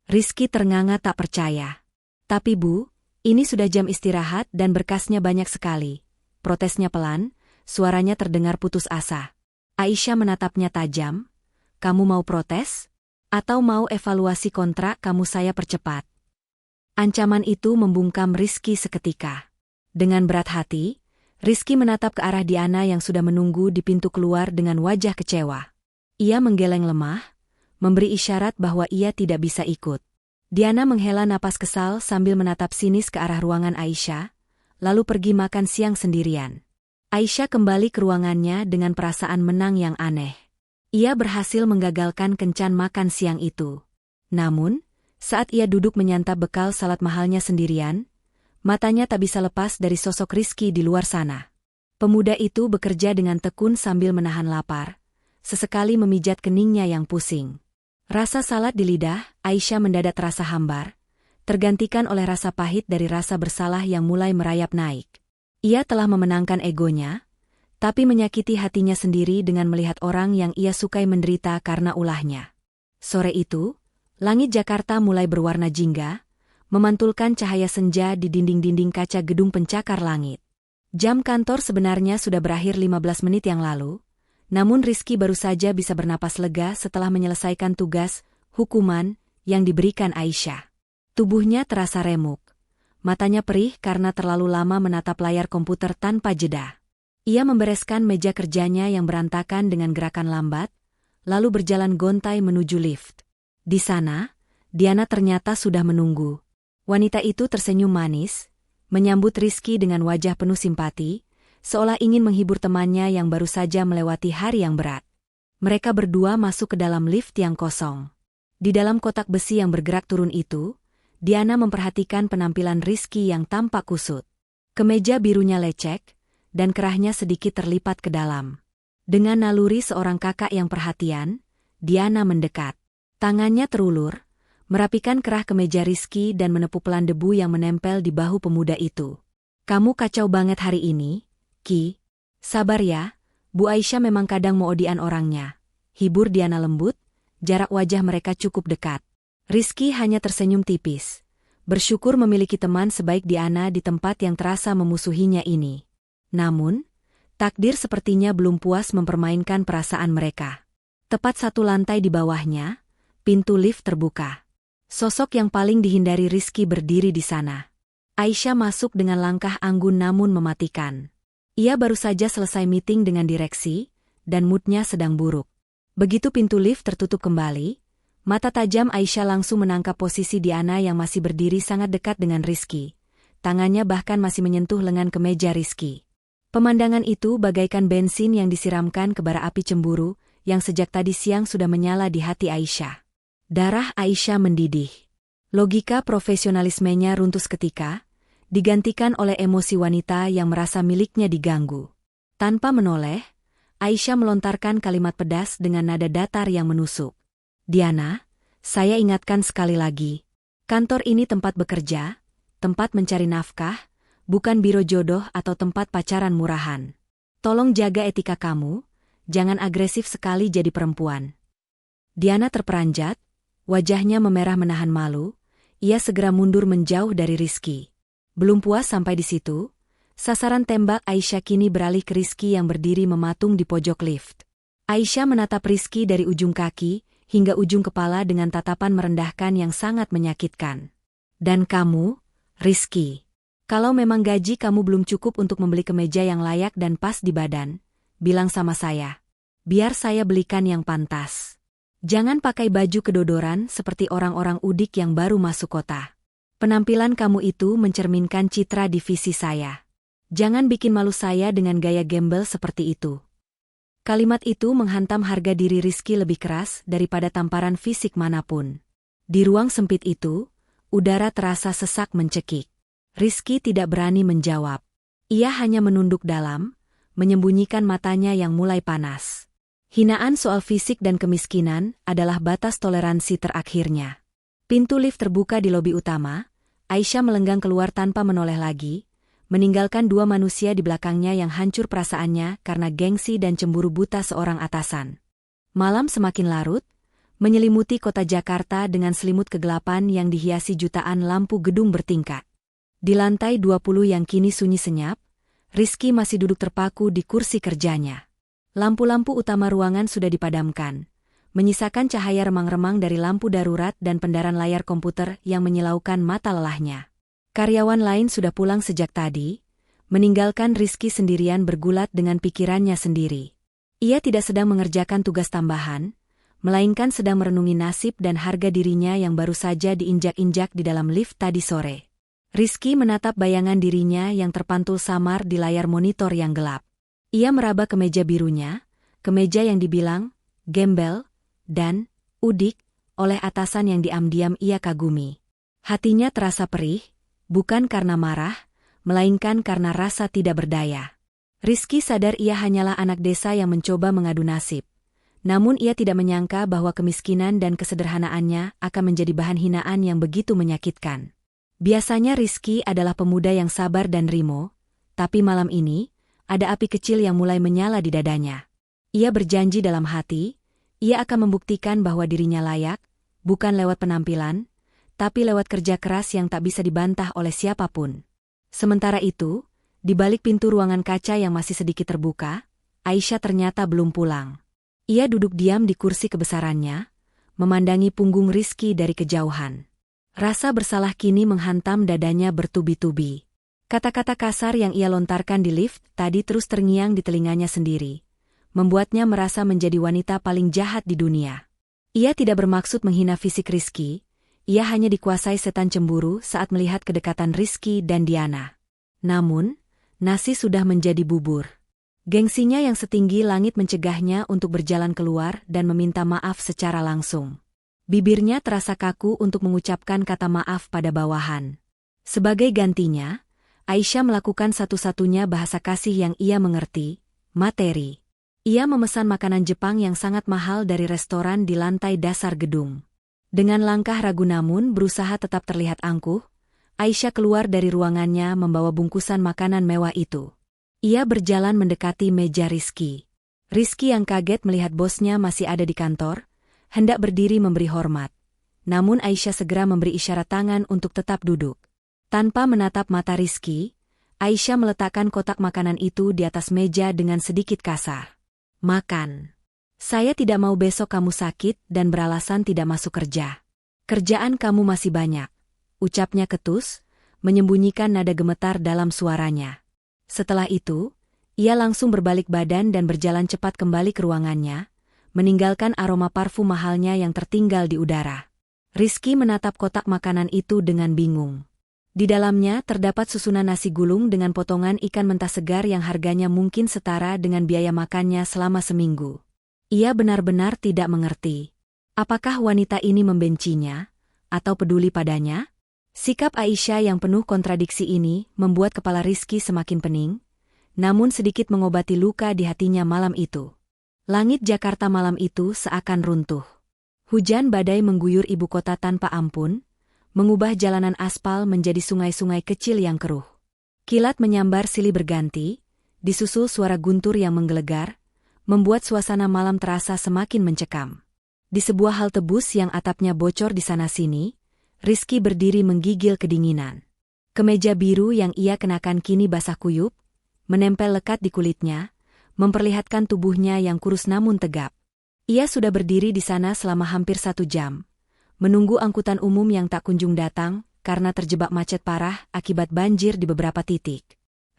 Rizky ternganga tak percaya. Tapi Bu, ini sudah jam istirahat dan berkasnya banyak sekali. Protesnya pelan, suaranya terdengar putus asa. Aisyah menatapnya tajam. Kamu mau protes? Atau mau evaluasi kontrak kamu saya percepat? Ancaman itu membungkam Rizky seketika. Dengan berat hati, Rizky menatap ke arah Diana yang sudah menunggu di pintu keluar dengan wajah kecewa. Ia menggeleng lemah, memberi isyarat bahwa ia tidak bisa ikut. Diana menghela napas kesal sambil menatap sinis ke arah ruangan Aisyah, lalu pergi makan siang sendirian. Aisyah kembali ke ruangannya dengan perasaan menang yang aneh. Ia berhasil menggagalkan kencan makan siang itu. Namun, saat ia duduk menyantap bekal salat mahalnya sendirian, matanya tak bisa lepas dari sosok Rizky di luar sana. Pemuda itu bekerja dengan tekun sambil menahan lapar, sesekali memijat keningnya yang pusing. Rasa salat di lidah Aisyah mendadak terasa hambar, tergantikan oleh rasa pahit dari rasa bersalah yang mulai merayap naik. Ia telah memenangkan egonya, tapi menyakiti hatinya sendiri dengan melihat orang yang ia sukai menderita karena ulahnya. Sore itu, langit Jakarta mulai berwarna jingga, memantulkan cahaya senja di dinding-dinding kaca gedung pencakar langit. Jam kantor sebenarnya sudah berakhir 15 menit yang lalu, namun Rizky baru saja bisa bernapas lega setelah menyelesaikan tugas, hukuman, yang diberikan Aisyah. Tubuhnya terasa remuk. Matanya perih karena terlalu lama menatap layar komputer tanpa jeda. Ia membereskan meja kerjanya yang berantakan dengan gerakan lambat, lalu berjalan gontai menuju lift. Di sana, Diana ternyata sudah menunggu. Wanita itu tersenyum manis, menyambut Rizky dengan wajah penuh simpati, seolah ingin menghibur temannya yang baru saja melewati hari yang berat. Mereka berdua masuk ke dalam lift yang kosong. Di dalam kotak besi yang bergerak turun itu, Diana memperhatikan penampilan Rizky yang tampak kusut. Kemeja birunya lecek, dan kerahnya sedikit terlipat ke dalam. Dengan naluri seorang kakak yang perhatian, Diana mendekat. Tangannya terulur, merapikan kerah kemeja Rizky dan menepuk pelan debu yang menempel di bahu pemuda itu. Kamu kacau banget hari ini, Ki. Sabar ya, Bu Aisyah memang kadang mau odian orangnya. Hibur Diana lembut, jarak wajah mereka cukup dekat. Rizky hanya tersenyum tipis. Bersyukur memiliki teman sebaik Diana di tempat yang terasa memusuhinya ini. Namun, takdir sepertinya belum puas mempermainkan perasaan mereka. Tepat satu lantai di bawahnya, pintu lift terbuka. Sosok yang paling dihindari Rizky berdiri di sana. Aisyah masuk dengan langkah anggun namun mematikan. Ia baru saja selesai meeting dengan direksi, dan moodnya sedang buruk. Begitu pintu lift tertutup kembali, mata tajam Aisyah langsung menangkap posisi Diana yang masih berdiri sangat dekat dengan Rizky. Tangannya bahkan masih menyentuh lengan kemeja Rizky. Pemandangan itu bagaikan bensin yang disiramkan ke bara api cemburu, yang sejak tadi siang sudah menyala di hati Aisyah. Darah Aisyah mendidih. Logika profesionalismenya runtuh seketika, digantikan oleh emosi wanita yang merasa miliknya diganggu. Tanpa menoleh, Aisyah melontarkan kalimat pedas dengan nada datar yang menusuk. Diana, saya ingatkan sekali lagi. Kantor ini tempat bekerja, tempat mencari nafkah, bukan biro jodoh atau tempat pacaran murahan. Tolong jaga etika kamu, jangan agresif sekali jadi perempuan. Diana terperanjat, wajahnya memerah menahan malu, ia segera mundur menjauh dari Rizky. Belum puas sampai di situ, sasaran tembak Aisyah kini beralih ke Rizky yang berdiri mematung di pojok lift. Aisyah menatap Rizky dari ujung kaki hingga ujung kepala dengan tatapan merendahkan yang sangat menyakitkan. Dan kamu, Rizky, kalau memang gaji kamu belum cukup untuk membeli kemeja yang layak dan pas di badan, bilang sama saya. Biar saya belikan yang pantas. Jangan pakai baju kedodoran seperti orang-orang udik yang baru masuk kota. Penampilan kamu itu mencerminkan citra divisi saya. Jangan bikin malu saya dengan gaya gembel seperti itu. Kalimat itu menghantam harga diri Rizky lebih keras daripada tamparan fisik manapun. Di ruang sempit itu, udara terasa sesak mencekik. Rizky tidak berani menjawab. Ia hanya menunduk dalam, menyembunyikan matanya yang mulai panas. Hinaan soal fisik dan kemiskinan adalah batas toleransi terakhirnya. Pintu lift terbuka di lobi utama, Aisyah melenggang keluar tanpa menoleh lagi, meninggalkan dua manusia di belakangnya yang hancur perasaannya karena gengsi dan cemburu buta seorang atasan. Malam semakin larut, menyelimuti kota Jakarta dengan selimut kegelapan yang dihiasi jutaan lampu gedung bertingkat. Di lantai 20 yang kini sunyi senyap, Rizky masih duduk terpaku di kursi kerjanya. Lampu-lampu utama ruangan sudah dipadamkan, menyisakan cahaya remang-remang dari lampu darurat dan pendaran layar komputer yang menyilaukan mata lelahnya. Karyawan lain sudah pulang sejak tadi, meninggalkan Rizky sendirian bergulat dengan pikirannya sendiri. Ia tidak sedang mengerjakan tugas tambahan, melainkan sedang merenungi nasib dan harga dirinya yang baru saja diinjak-injak di dalam lift tadi sore. Rizky menatap bayangan dirinya yang terpantul samar di layar monitor yang gelap. Ia meraba kemeja birunya, kemeja yang dibilang gembel dan udik oleh atasan yang diam-diam ia kagumi. Hatinya terasa perih, bukan karena marah, melainkan karena rasa tidak berdaya. Rizky sadar ia hanyalah anak desa yang mencoba mengadu nasib. Namun ia tidak menyangka bahwa kemiskinan dan kesederhanaannya akan menjadi bahan hinaan yang begitu menyakitkan. Biasanya Rizky adalah pemuda yang sabar dan rimo, tapi malam ini, ada api kecil yang mulai menyala di dadanya. Ia berjanji dalam hati, ia akan membuktikan bahwa dirinya layak, bukan lewat penampilan, tapi lewat kerja keras yang tak bisa dibantah oleh siapapun. Sementara itu, di balik pintu ruangan kaca yang masih sedikit terbuka, Aisyah ternyata belum pulang. Ia duduk diam di kursi kebesarannya, memandangi punggung Rizky dari kejauhan. Rasa bersalah kini menghantam dadanya bertubi-tubi. Kata-kata kasar yang ia lontarkan di lift tadi terus terngiang di telinganya sendiri, membuatnya merasa menjadi wanita paling jahat di dunia. Ia tidak bermaksud menghina fisik Rizky, ia hanya dikuasai setan cemburu saat melihat kedekatan Rizky dan Diana. Namun, nasi sudah menjadi bubur. Gengsinya yang setinggi langit mencegahnya untuk berjalan keluar dan meminta maaf secara langsung. Bibirnya terasa kaku untuk mengucapkan kata maaf pada bawahan. Sebagai gantinya, Aisyah melakukan satu-satunya bahasa kasih yang ia mengerti, materi. Ia memesan makanan Jepang yang sangat mahal dari restoran di lantai dasar gedung. Dengan langkah ragu namun berusaha tetap terlihat angkuh, Aisyah keluar dari ruangannya membawa bungkusan makanan mewah itu. Ia berjalan mendekati meja Rizky. Rizky yang kaget melihat bosnya masih ada di kantor, hendak berdiri memberi hormat. Namun Aisyah segera memberi isyarat tangan untuk tetap duduk. Tanpa menatap mata Rizky, Aisyah meletakkan kotak makanan itu di atas meja dengan sedikit kasar. Makan. Saya tidak mau besok kamu sakit dan beralasan tidak masuk kerja. Kerjaan kamu masih banyak. Ucapnya ketus, menyembunyikan nada gemetar dalam suaranya. Setelah itu, ia langsung berbalik badan dan berjalan cepat kembali ke ruangannya, meninggalkan aroma parfum mahalnya yang tertinggal di udara. Rizky menatap kotak makanan itu dengan bingung. Di dalamnya terdapat susunan nasi gulung dengan potongan ikan mentah segar yang harganya mungkin setara dengan biaya makannya selama seminggu. Ia benar-benar tidak mengerti. Apakah wanita ini membencinya, atau peduli padanya? Sikap Aisyah yang penuh kontradiksi ini membuat kepala Rizky semakin pening, namun sedikit mengobati luka di hatinya malam itu. Langit Jakarta malam itu seakan runtuh. Hujan badai mengguyur ibu kota tanpa ampun, mengubah jalanan aspal menjadi sungai-sungai kecil yang keruh. Kilat menyambar silih berganti, disusul suara guntur yang menggelegar, membuat suasana malam terasa semakin mencekam. Di sebuah halte bus yang atapnya bocor di sana-sini, Rizky berdiri menggigil kedinginan. Kemeja biru yang ia kenakan kini basah kuyup, menempel lekat di kulitnya, memperlihatkan tubuhnya yang kurus namun tegap. Ia sudah berdiri di sana selama hampir 1 jam, menunggu angkutan umum yang tak kunjung datang karena terjebak macet parah akibat banjir di beberapa titik.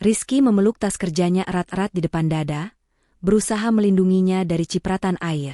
Rizky memeluk tas kerjanya erat-erat di depan dada, berusaha melindunginya dari cipratan air.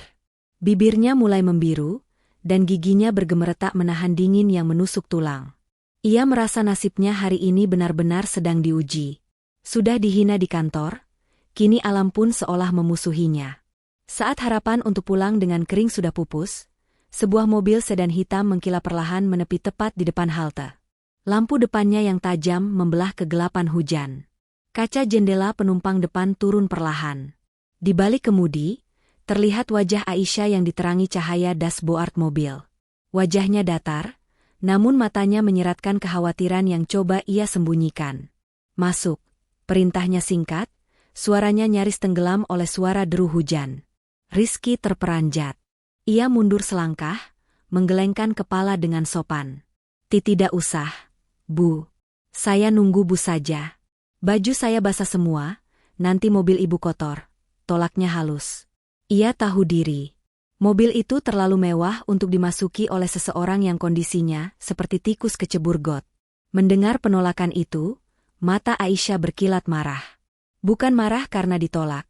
Bibirnya mulai membiru, dan giginya bergemeretak menahan dingin yang menusuk tulang. Ia merasa nasibnya hari ini benar-benar sedang diuji. Sudah dihina di kantor, kini alam pun seolah memusuhinya. Saat harapan untuk pulang dengan kering sudah pupus, sebuah mobil sedan hitam mengkilap perlahan menepi tepat di depan halte. Lampu depannya yang tajam membelah kegelapan hujan. Kaca jendela penumpang depan turun perlahan. Di balik kemudi, terlihat wajah Aisyah yang diterangi cahaya dashboard mobil. Wajahnya datar, namun matanya menyeratkan kekhawatiran yang coba ia sembunyikan. Masuk. Perintahnya singkat, suaranya nyaris tenggelam oleh suara deru hujan. Rizky terperanjat. Ia mundur selangkah, menggelengkan kepala dengan sopan. Tidak usah, Bu. Saya nunggu Bu saja. Baju saya basah semua, nanti mobil Ibu kotor. Tolaknya halus. Ia tahu diri. Mobil itu terlalu mewah untuk dimasuki oleh seseorang yang kondisinya seperti tikus kecebur got. Mendengar penolakan itu, mata Aisyah berkilat marah. Bukan marah karena ditolak,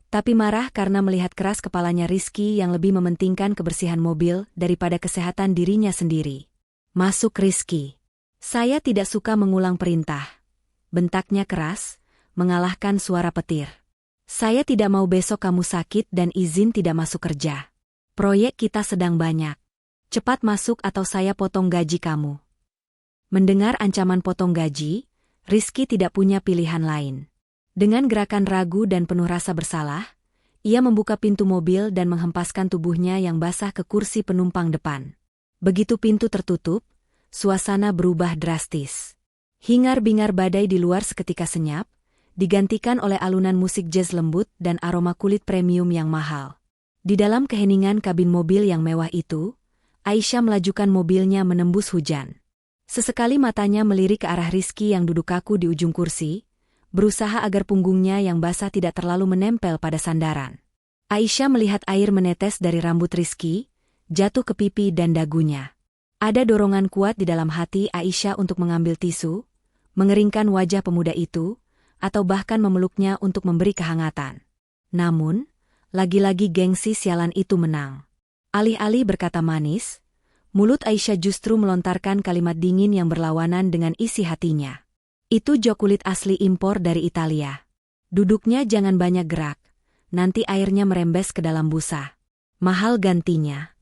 tapi marah karena melihat keras kepalanya Rizky yang lebih mementingkan kebersihan mobil daripada kesehatan dirinya sendiri. Masuk Rizky. Saya tidak suka mengulang perintah. Bentaknya keras, mengalahkan suara petir. Saya tidak mau besok kamu sakit dan izin tidak masuk kerja. Proyek kita sedang banyak. Cepat masuk atau saya potong gaji kamu. Mendengar ancaman potong gaji, Rizky tidak punya pilihan lain. Dengan gerakan ragu dan penuh rasa bersalah, ia membuka pintu mobil dan menghempaskan tubuhnya yang basah ke kursi penumpang depan. Begitu pintu tertutup, suasana berubah drastis. Hingar-bingar badai di luar seketika senyap, digantikan oleh alunan musik jazz lembut dan aroma kulit premium yang mahal. Di dalam keheningan kabin mobil yang mewah itu, Aisyah melajukan mobilnya menembus hujan. Sesekali matanya melirik ke arah Rizky yang duduk kaku di ujung kursi, berusaha agar punggungnya yang basah tidak terlalu menempel pada sandaran. Aisyah melihat air menetes dari rambut Rizky, jatuh ke pipi dan dagunya. Ada dorongan kuat di dalam hati Aisyah untuk mengambil tisu, mengeringkan wajah pemuda itu, atau bahkan memeluknya untuk memberi kehangatan. Namun, lagi-lagi gengsi sialan itu menang. Alih-alih berkata manis, mulut Aisyah justru melontarkan kalimat dingin yang berlawanan dengan isi hatinya. Itu jok kulit asli impor dari Italia. Duduknya jangan banyak gerak, nanti airnya merembes ke dalam busa. Mahal gantinya.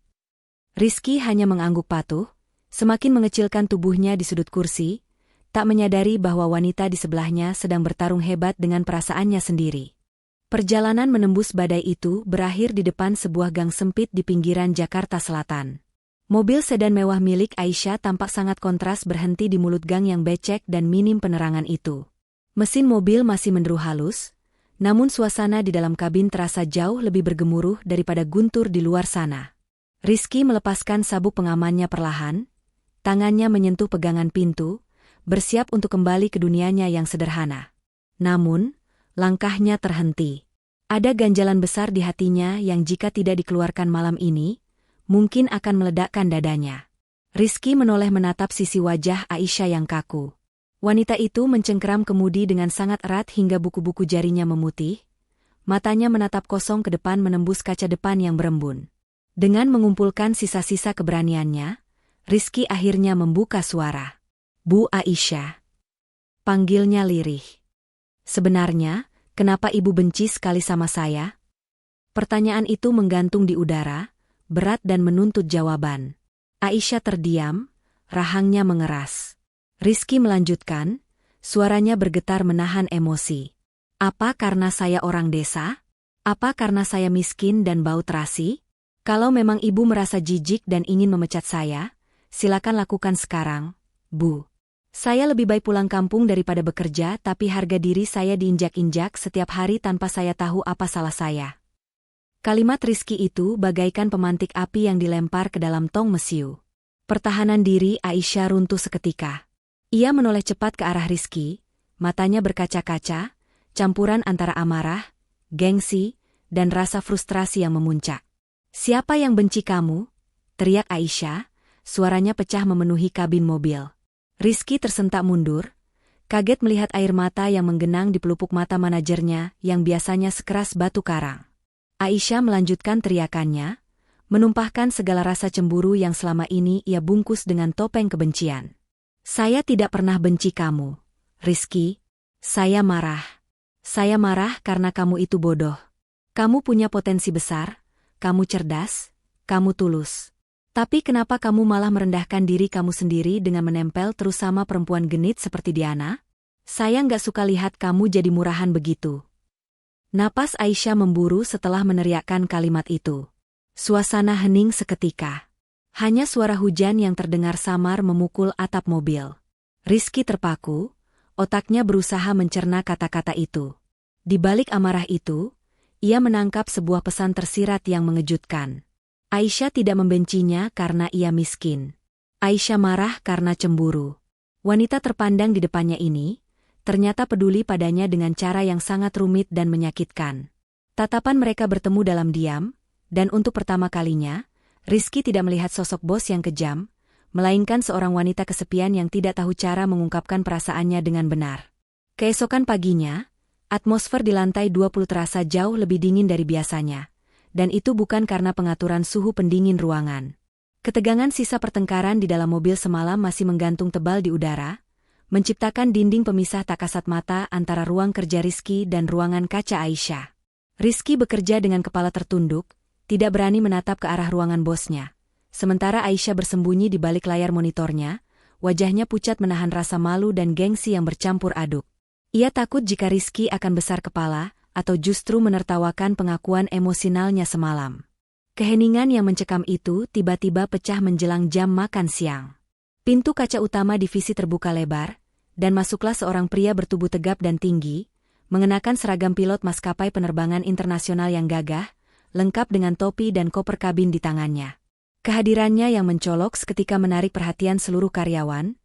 Rizky hanya mengangguk patuh, semakin mengecilkan tubuhnya di sudut kursi, tak menyadari bahwa wanita di sebelahnya sedang bertarung hebat dengan perasaannya sendiri. Perjalanan menembus badai itu berakhir di depan sebuah gang sempit di pinggiran Jakarta Selatan. Mobil sedan mewah milik Aisyah tampak sangat kontras berhenti di mulut gang yang becek dan minim penerangan itu. Mesin mobil masih menderu halus, namun suasana di dalam kabin terasa jauh lebih bergemuruh daripada guntur di luar sana. Rizky melepaskan sabuk pengamannya perlahan, tangannya menyentuh pegangan pintu, bersiap untuk kembali ke dunianya yang sederhana. Namun, langkahnya terhenti. Ada ganjalan besar di hatinya yang jika tidak dikeluarkan malam ini, mungkin akan meledakkan dadanya. Rizky menoleh menatap sisi wajah Aisyah yang kaku. Wanita itu mencengkeram kemudi dengan sangat erat hingga buku-buku jarinya memutih. Matanya menatap kosong ke depan menembus kaca depan yang berembun. Dengan mengumpulkan sisa-sisa keberaniannya, Rizky akhirnya membuka suara. Bu Aisyah. Panggilnya lirih. Sebenarnya, kenapa ibu benci sekali sama saya? Pertanyaan itu menggantung di udara, berat dan menuntut jawaban. Aisyah terdiam, rahangnya mengeras. Rizky melanjutkan, suaranya bergetar menahan emosi. Apa karena saya orang desa? Apa karena saya miskin dan bau terasi? Kalau memang ibu merasa jijik dan ingin memecat saya, silakan lakukan sekarang, Bu. Saya lebih baik pulang kampung daripada bekerja, tapi harga diri saya diinjak-injak setiap hari tanpa saya tahu apa salah saya. Kalimat Rizky itu bagaikan pemantik api yang dilempar ke dalam tong mesiu. Pertahanan diri Aisyah runtuh seketika. Ia menoleh cepat ke arah Rizky, matanya berkaca-kaca, campuran antara amarah, gengsi, dan rasa frustrasi yang memuncak. Siapa yang benci kamu? Teriak Aisyah, suaranya pecah memenuhi kabin mobil. Rizky tersentak mundur, kaget melihat air mata yang menggenang di pelupuk mata manajernya yang biasanya sekeras batu karang. Aisyah melanjutkan teriakannya, menumpahkan segala rasa cemburu yang selama ini ia bungkus dengan topeng kebencian. Saya tidak pernah benci kamu, Rizky. Saya marah. Saya marah karena kamu itu bodoh. Kamu punya potensi besar, kamu cerdas, kamu tulus. Tapi kenapa kamu malah merendahkan diri kamu sendiri dengan menempel terus sama perempuan genit seperti Diana? Saya nggak suka lihat kamu jadi murahan begitu. Napas Aisyah memburu setelah meneriakkan kalimat itu. Suasana hening seketika. Hanya suara hujan yang terdengar samar memukul atap mobil. Rizky terpaku, Otaknya berusaha mencerna kata-kata itu. Di balik amarah itu, ia menangkap sebuah pesan tersirat yang mengejutkan. Aisyah tidak membencinya karena ia miskin. Aisyah marah karena cemburu. Wanita terpandang di depannya ini, ternyata peduli padanya dengan cara yang sangat rumit dan menyakitkan. Tatapan mereka bertemu dalam diam, dan untuk pertama kalinya, Rizky tidak melihat sosok bos yang kejam, melainkan seorang wanita kesepian yang tidak tahu cara mengungkapkan perasaannya dengan benar. Keesokan paginya, atmosfer di lantai 20 terasa jauh lebih dingin dari biasanya, dan itu bukan karena pengaturan suhu pendingin ruangan. Ketegangan sisa pertengkaran di dalam mobil semalam masih menggantung tebal di udara, menciptakan dinding pemisah tak kasat mata antara ruang kerja Rizky dan ruangan kaca Aisyah. Rizky bekerja dengan kepala tertunduk, tidak berani menatap ke arah ruangan bosnya. Sementara Aisyah bersembunyi di balik layar monitornya, wajahnya pucat menahan rasa malu dan gengsi yang bercampur aduk. Ia takut jika Rizky akan besar kepala, atau justru menertawakan pengakuan emosionalnya semalam. Keheningan yang mencekam itu tiba-tiba pecah menjelang jam makan siang. Pintu kaca utama divisi terbuka lebar, dan masuklah seorang pria bertubuh tegap dan tinggi, mengenakan seragam pilot maskapai penerbangan internasional yang gagah, lengkap dengan topi dan koper kabin di tangannya. Kehadirannya yang mencolok seketika menarik perhatian seluruh karyawan,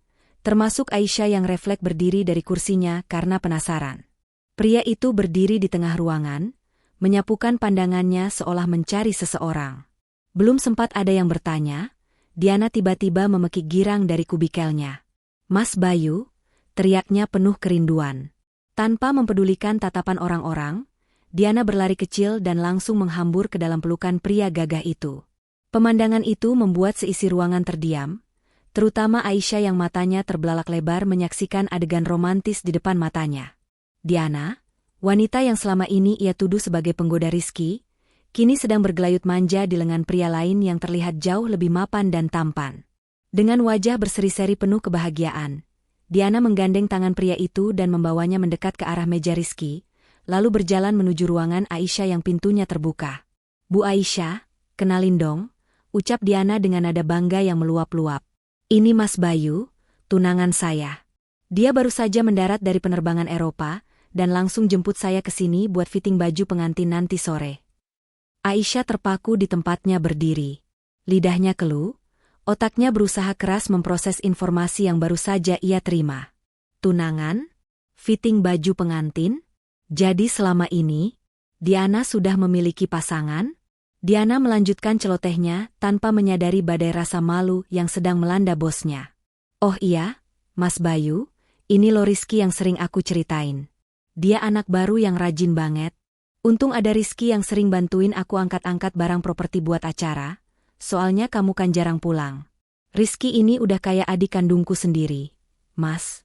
termasuk Aisyah yang refleks berdiri dari kursinya karena penasaran. Pria itu berdiri di tengah ruangan, menyapukan pandangannya seolah mencari seseorang. Belum sempat ada yang bertanya, Diana tiba-tiba memekik girang dari kubikelnya. "Mas Bayu," teriaknya penuh kerinduan. Tanpa mempedulikan tatapan orang-orang, Diana berlari kecil dan langsung menghambur ke dalam pelukan pria gagah itu. Pemandangan itu membuat seisi ruangan terdiam, terutama Aisyah yang matanya terbelalak lebar menyaksikan adegan romantis di depan matanya. Diana, wanita yang selama ini ia tuduh sebagai penggoda Rizky, kini sedang bergelayut manja di lengan pria lain yang terlihat jauh lebih mapan dan tampan. Dengan wajah berseri-seri penuh kebahagiaan, Diana menggandeng tangan pria itu dan membawanya mendekat ke arah meja Rizky, lalu berjalan menuju ruangan Aisyah yang pintunya terbuka. "Bu Aisyah, kenalin dong," ucap Diana dengan nada bangga yang meluap-luap. "Ini Mas Bayu, tunangan saya. Dia baru saja mendarat dari penerbangan Eropa, dan langsung jemput saya ke sini buat fitting baju pengantin nanti sore." Aisyah terpaku di tempatnya berdiri. Lidahnya keluh, otaknya berusaha keras memproses informasi yang baru saja ia terima. Tunangan? Fitting baju pengantin? Jadi selama ini, Diana sudah memiliki pasangan? Diana melanjutkan celotehnya tanpa menyadari badai rasa malu yang sedang melanda bosnya. "Oh iya, Mas Bayu, ini lo Rizky yang sering aku ceritain. Dia anak baru yang rajin banget. Untung ada Rizky yang sering bantuin aku angkat-angkat barang properti buat acara, soalnya kamu kan jarang pulang. Rizky ini udah kayak adik kandungku sendiri, Mas."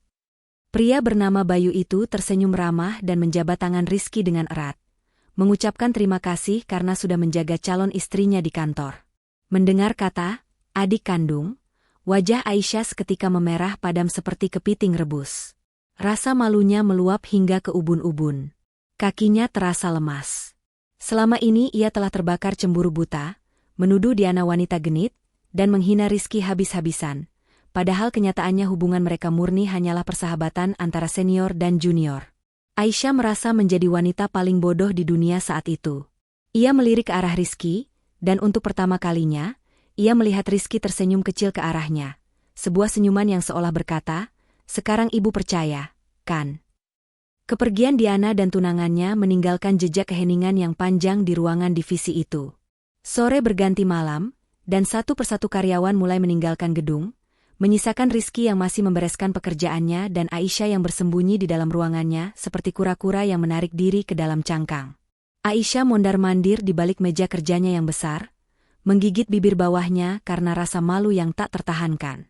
Pria bernama Bayu itu tersenyum ramah dan menjabat tangan Rizky dengan erat, mengucapkan terima kasih karena sudah menjaga calon istrinya di kantor. Mendengar kata adik kandung, wajah Aisyah seketika memerah padam seperti kepiting rebus. Rasa malunya meluap hingga ke ubun-ubun. Kakinya terasa lemas. Selama ini ia telah terbakar cemburu buta, menuduh Diana wanita genit, dan menghina Rizky habis-habisan. Padahal kenyataannya hubungan mereka murni hanyalah persahabatan antara senior dan junior. Aisyah merasa menjadi wanita paling bodoh di dunia saat itu. Ia melirik ke arah Rizky, dan untuk pertama kalinya, ia melihat Rizky tersenyum kecil ke arahnya. Sebuah senyuman yang seolah berkata, "Sekarang ibu percaya, kan?" Kepergian Diana dan tunangannya meninggalkan jejak keheningan yang panjang di ruangan divisi itu. Sore berganti malam, dan satu persatu karyawan mulai meninggalkan gedung, menyisakan Rizky yang masih membereskan pekerjaannya dan Aisyah yang bersembunyi di dalam ruangannya seperti kura-kura yang menarik diri ke dalam cangkang. Aisyah mondar-mandir di balik meja kerjanya yang besar, menggigit bibir bawahnya karena rasa malu yang tak tertahankan.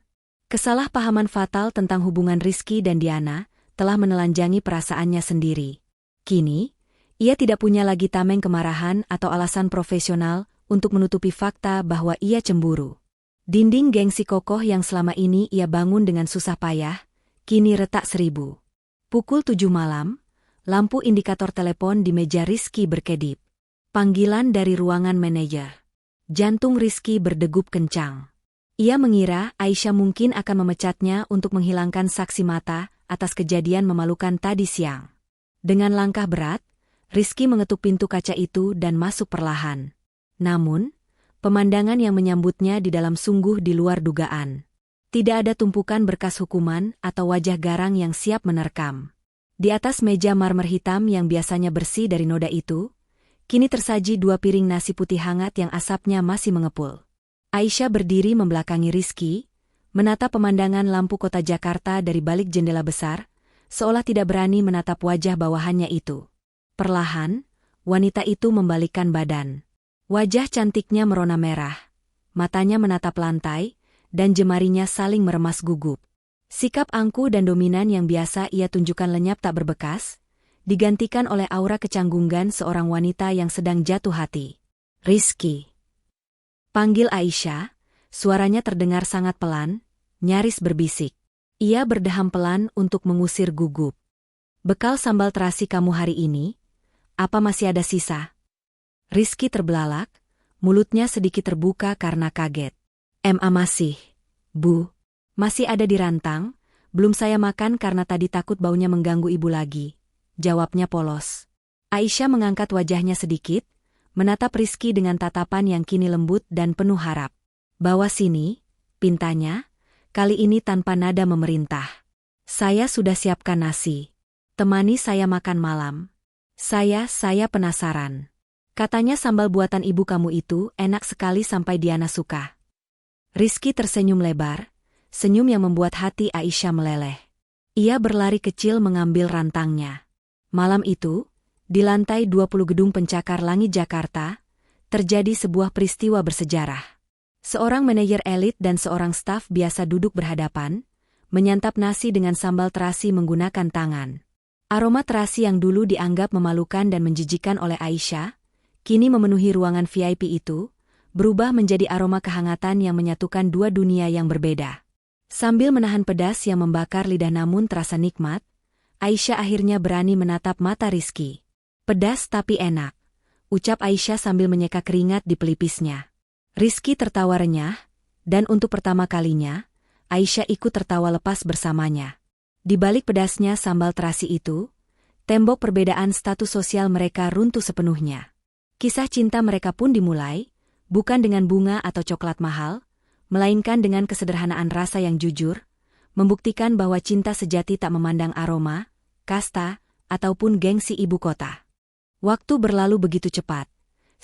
Kesalahpahaman fatal tentang hubungan Rizky dan Diana telah menelanjangi perasaannya sendiri. Kini, ia tidak punya lagi tameng kemarahan atau alasan profesional untuk menutupi fakta bahwa ia cemburu. Dinding gengsi kokoh yang selama ini ia bangun dengan susah payah, kini retak 1000. Pukul 7 malam, lampu indikator telepon di meja Rizky berkedip. Panggilan dari ruangan manajer. Jantung Rizky berdegup kencang. Ia mengira Aisyah mungkin akan memecatnya untuk menghilangkan saksi mata atas kejadian memalukan tadi siang. Dengan langkah berat, Rizky mengetuk pintu kaca itu dan masuk perlahan. Namun, pemandangan yang menyambutnya di dalam sungguh di luar dugaan. Tidak ada tumpukan berkas hukuman atau wajah garang yang siap menerkam. Di atas meja marmer hitam yang biasanya bersih dari noda itu, kini tersaji 2 piring nasi putih hangat yang asapnya masih mengepul. Aisyah berdiri membelakangi Rizky, menatap pemandangan lampu kota Jakarta dari balik jendela besar, seolah tidak berani menatap wajah bawahannya itu. Perlahan, wanita itu membalikkan badan. Wajah cantiknya merona merah, matanya menatap lantai, dan jemarinya saling meremas gugup. Sikap angkuh dan dominan yang biasa ia tunjukkan lenyap tak berbekas, digantikan oleh aura kecanggungan seorang wanita yang sedang jatuh hati. Rizky. Panggil Aisyah, suaranya terdengar sangat pelan, nyaris berbisik. Ia berdeham pelan untuk mengusir gugup. Bekal sambal terasi kamu hari ini, apa masih ada sisa? Rizky terbelalak, mulutnya sedikit terbuka karena kaget. Masih, Bu. Masih ada di rantang, belum saya makan karena tadi takut baunya mengganggu ibu lagi. Jawabnya polos. Aisyah mengangkat wajahnya sedikit, menatap Rizky dengan tatapan yang kini lembut dan penuh harap. Bawa sini, pintanya, kali ini tanpa nada memerintah. Saya sudah siapkan nasi. Temani saya makan malam. Saya penasaran. Katanya sambal buatan ibu kamu itu enak sekali sampai Diana suka. Rizky tersenyum lebar, senyum yang membuat hati Aisyah meleleh. Ia berlari kecil mengambil rantangnya. Malam itu, di lantai 20 gedung pencakar langit Jakarta, terjadi sebuah peristiwa bersejarah. Seorang manajer elit dan seorang staf biasa duduk berhadapan, menyantap nasi dengan sambal terasi menggunakan tangan. Aroma terasi yang dulu dianggap memalukan dan menjijikan oleh Aisyah, kini memenuhi ruangan VIP itu, berubah menjadi aroma kehangatan yang menyatukan 2 dunia yang berbeda. Sambil menahan pedas yang membakar lidah namun terasa nikmat, Aisyah akhirnya berani menatap mata Rizky. Pedas tapi enak, ucap Aisyah sambil menyeka keringat di pelipisnya. Rizky tertawa renyah, dan untuk pertama kalinya, Aisyah ikut tertawa lepas bersamanya. Di balik pedasnya sambal terasi itu, tembok perbedaan status sosial mereka runtuh sepenuhnya. Kisah cinta mereka pun dimulai, bukan dengan bunga atau coklat mahal, melainkan dengan kesederhanaan rasa yang jujur, membuktikan bahwa cinta sejati tak memandang aroma, kasta, ataupun gengsi ibu kota. Waktu berlalu begitu cepat,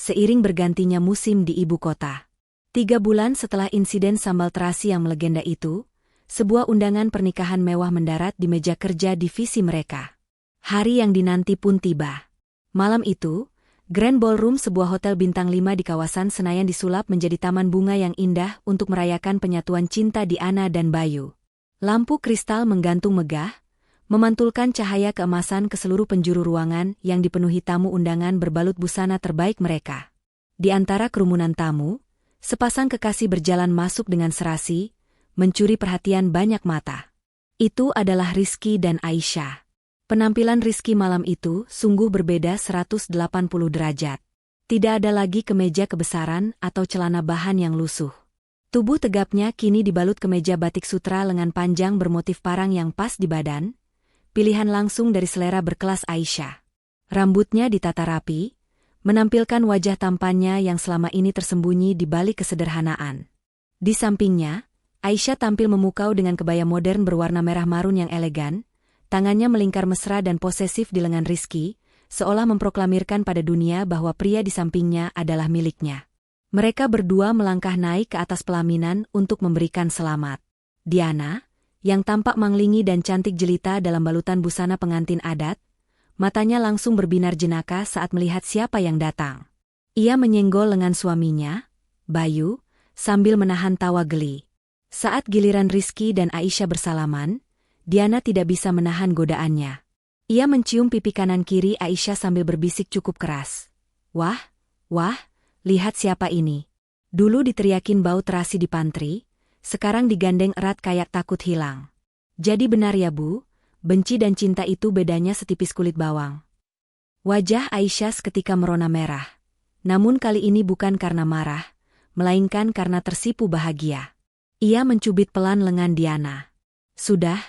seiring bergantinya musim di ibu kota. 3 bulan setelah insiden sambal terasi yang melegenda itu, sebuah undangan pernikahan mewah mendarat di meja kerja divisi mereka. Hari yang dinanti pun tiba. Malam itu, Grand Ballroom sebuah hotel bintang 5 di kawasan Senayan disulap menjadi taman bunga yang indah untuk merayakan penyatuan cinta Diana dan Bayu. Lampu kristal menggantung megah, memantulkan cahaya keemasan ke seluruh penjuru ruangan yang dipenuhi tamu undangan berbalut busana terbaik mereka. Di antara kerumunan tamu, sepasang kekasih berjalan masuk dengan serasi, mencuri perhatian banyak mata. Itu adalah Rizky dan Aisyah. Penampilan Rizky malam itu sungguh berbeda 180 derajat. Tidak ada lagi kemeja kebesaran atau celana bahan yang lusuh. Tubuh tegapnya kini dibalut kemeja batik sutra lengan panjang bermotif parang yang pas di badan, pilihan langsung dari selera berkelas Aisyah. Rambutnya ditata rapi, menampilkan wajah tampannya yang selama ini tersembunyi di balik kesederhanaan. Di sampingnya, Aisyah tampil memukau dengan kebaya modern berwarna merah marun yang elegan, tangannya melingkar mesra dan posesif di lengan Rizky, seolah memproklamirkan pada dunia bahwa pria di sampingnya adalah miliknya. Mereka berdua melangkah naik ke atas pelaminan untuk memberikan selamat. Diana, yang tampak manglingi dan cantik jelita dalam balutan busana pengantin adat, matanya langsung berbinar jenaka saat melihat siapa yang datang. Ia menyenggol lengan suaminya, Bayu, sambil menahan tawa geli. Saat giliran Rizky dan Aisyah bersalaman, Diana tidak bisa menahan godaannya. Ia mencium pipi kanan kiri Aisyah sambil berbisik cukup keras. Wah, lihat siapa ini. Dulu diteriakin bau terasi di pantry, sekarang digandeng erat kayak takut hilang. Jadi benar ya Bu, benci dan cinta itu bedanya setipis kulit bawang. Wajah Aisyah seketika merona merah. Namun kali ini bukan karena marah, melainkan karena tersipu bahagia. Ia mencubit pelan lengan Diana. Sudah,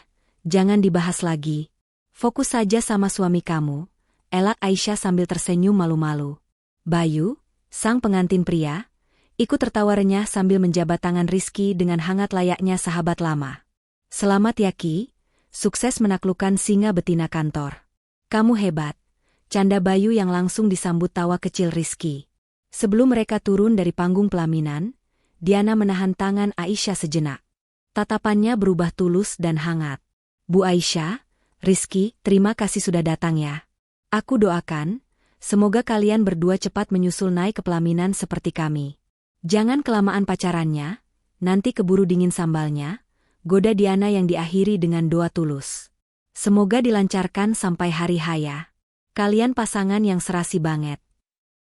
Jangan dibahas lagi. Fokus saja sama suami kamu, elak Aisyah sambil tersenyum malu-malu. Bayu, sang pengantin pria, ikut tertawa renyah sambil menjabat tangan Rizky dengan hangat layaknya sahabat lama. Selamat ya Ki, sukses menaklukkan singa betina kantor. Kamu hebat, canda Bayu yang langsung disambut tawa kecil Rizky. Sebelum mereka turun dari panggung pelaminan, Diana menahan tangan Aisyah sejenak. Tatapannya berubah tulus dan hangat. Bu Aisyah, Rizky, terima kasih sudah datang ya. Aku doakan, semoga kalian berdua cepat menyusul naik ke pelaminan seperti kami. Jangan kelamaan pacarannya, nanti keburu dingin sambalnya, goda Diana yang diakhiri dengan doa tulus. Semoga dilancarkan sampai hari haya. Kalian pasangan yang serasi banget.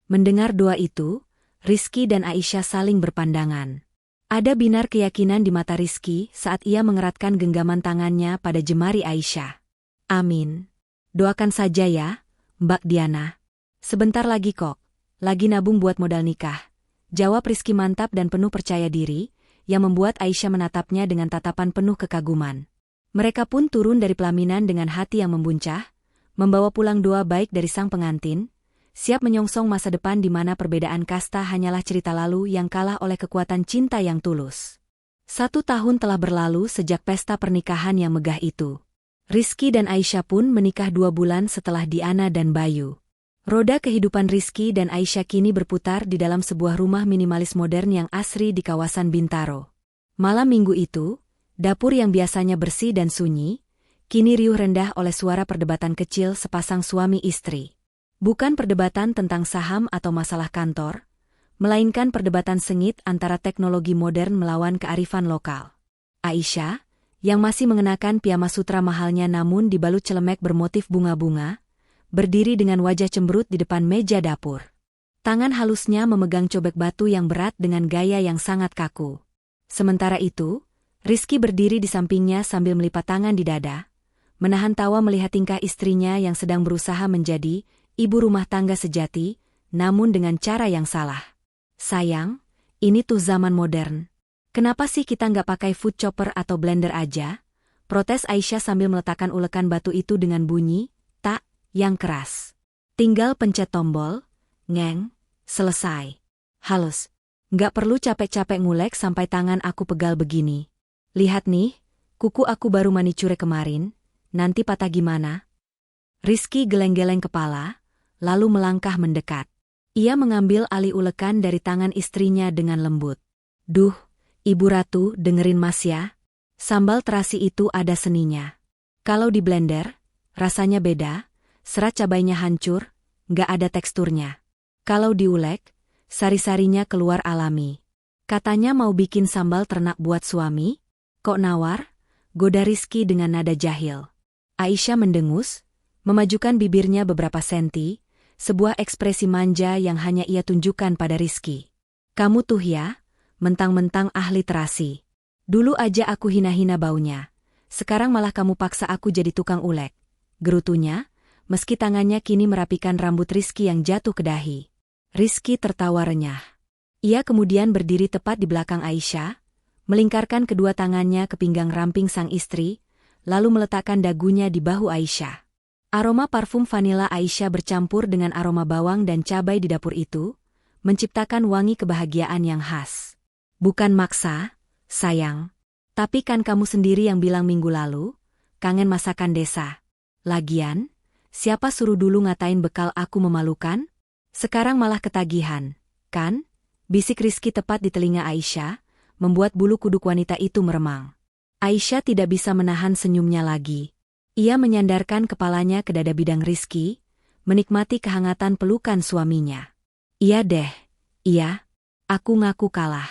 Mendengar doa itu, Rizky dan Aisyah saling berpandangan. Ada binar keyakinan di mata Rizky saat ia mengeratkan genggaman tangannya pada jemari Aisyah. Amin. Doakan saja ya, Mbak Diana. Sebentar lagi kok, lagi nabung buat modal nikah. Jawab Rizky mantap dan penuh percaya diri, yang membuat Aisyah menatapnya dengan tatapan penuh kekaguman. Mereka pun turun dari pelaminan dengan hati yang membuncah, membawa pulang doa baik dari sang pengantin, siap menyongsong masa depan di mana perbedaan kasta hanyalah cerita lalu yang kalah oleh kekuatan cinta yang tulus. 1 tahun telah berlalu sejak pesta pernikahan yang megah itu. Rizky dan Aisyah pun menikah 2 bulan setelah Diana dan Bayu. Roda kehidupan Rizky dan Aisyah kini berputar di dalam sebuah rumah minimalis modern yang asri di kawasan Bintaro. Malam minggu itu, dapur yang biasanya bersih dan sunyi, kini riuh rendah oleh suara perdebatan kecil sepasang suami istri. Bukan perdebatan tentang saham atau masalah kantor, melainkan perdebatan sengit antara teknologi modern melawan kearifan lokal. Aisyah, yang masih mengenakan piyama sutra mahalnya namun dibalut celemek bermotif bunga-bunga, berdiri dengan wajah cemberut di depan meja dapur. Tangan halusnya memegang cobek batu yang berat dengan gaya yang sangat kaku. Sementara itu, Rizky berdiri di sampingnya sambil melipat tangan di dada, menahan tawa melihat tingkah istrinya yang sedang berusaha menjadi ibu rumah tangga sejati, namun dengan cara yang salah. Sayang, ini tuh zaman modern. Kenapa sih kita nggak pakai food chopper atau blender aja? Protes Aisyah sambil meletakkan ulekan batu itu dengan bunyi, tak, yang keras. Tinggal pencet tombol, ngeng, selesai. Halus. Nggak perlu capek-capek ngulek sampai tangan aku pegal begini. Lihat nih, kuku aku baru manicure kemarin, nanti patah gimana? Rizky geleng-geleng kepala, lalu melangkah mendekat. Ia mengambil alih ulekan dari tangan istrinya dengan lembut. Duh, Ibu Ratu, dengerin Mas ya. Sambal terasi itu ada seninya. Kalau di blender, rasanya beda, serat cabainya hancur, nggak ada teksturnya. Kalau diulek, sari-sarinya keluar alami. Katanya mau bikin sambal ternak buat suami? Kok nawar? Goda Rizky dengan nada jahil. Aisyah mendengus, memajukan bibirnya beberapa senti, sebuah ekspresi manja yang hanya ia tunjukkan pada Rizky. Kamu tuh ya, mentang-mentang ahli terasi. Dulu aja aku hina-hina baunya. Sekarang malah kamu paksa aku jadi tukang ulek. Gerutunya, meski tangannya kini merapikan rambut Rizky yang jatuh ke dahi. Rizky tertawa renyah. Ia kemudian berdiri tepat di belakang Aisyah, melingkarkan kedua tangannya ke pinggang ramping sang istri, lalu meletakkan dagunya di bahu Aisyah. Aroma parfum vanila Aisyah bercampur dengan aroma bawang dan cabai di dapur itu, menciptakan wangi kebahagiaan yang khas. Bukan maksa, sayang. Tapi kan kamu sendiri yang bilang minggu lalu, kangen masakan desa. Lagian, siapa suruh dulu ngatain bekal aku memalukan? Sekarang malah ketagihan, kan? Bisik Rizky tepat di telinga Aisyah, membuat bulu kuduk wanita itu meremang. Aisyah tidak bisa menahan senyumnya lagi. Ia menyandarkan kepalanya ke dada bidang Rizky, menikmati kehangatan pelukan suaminya. Iya deh, iya, aku ngaku kalah.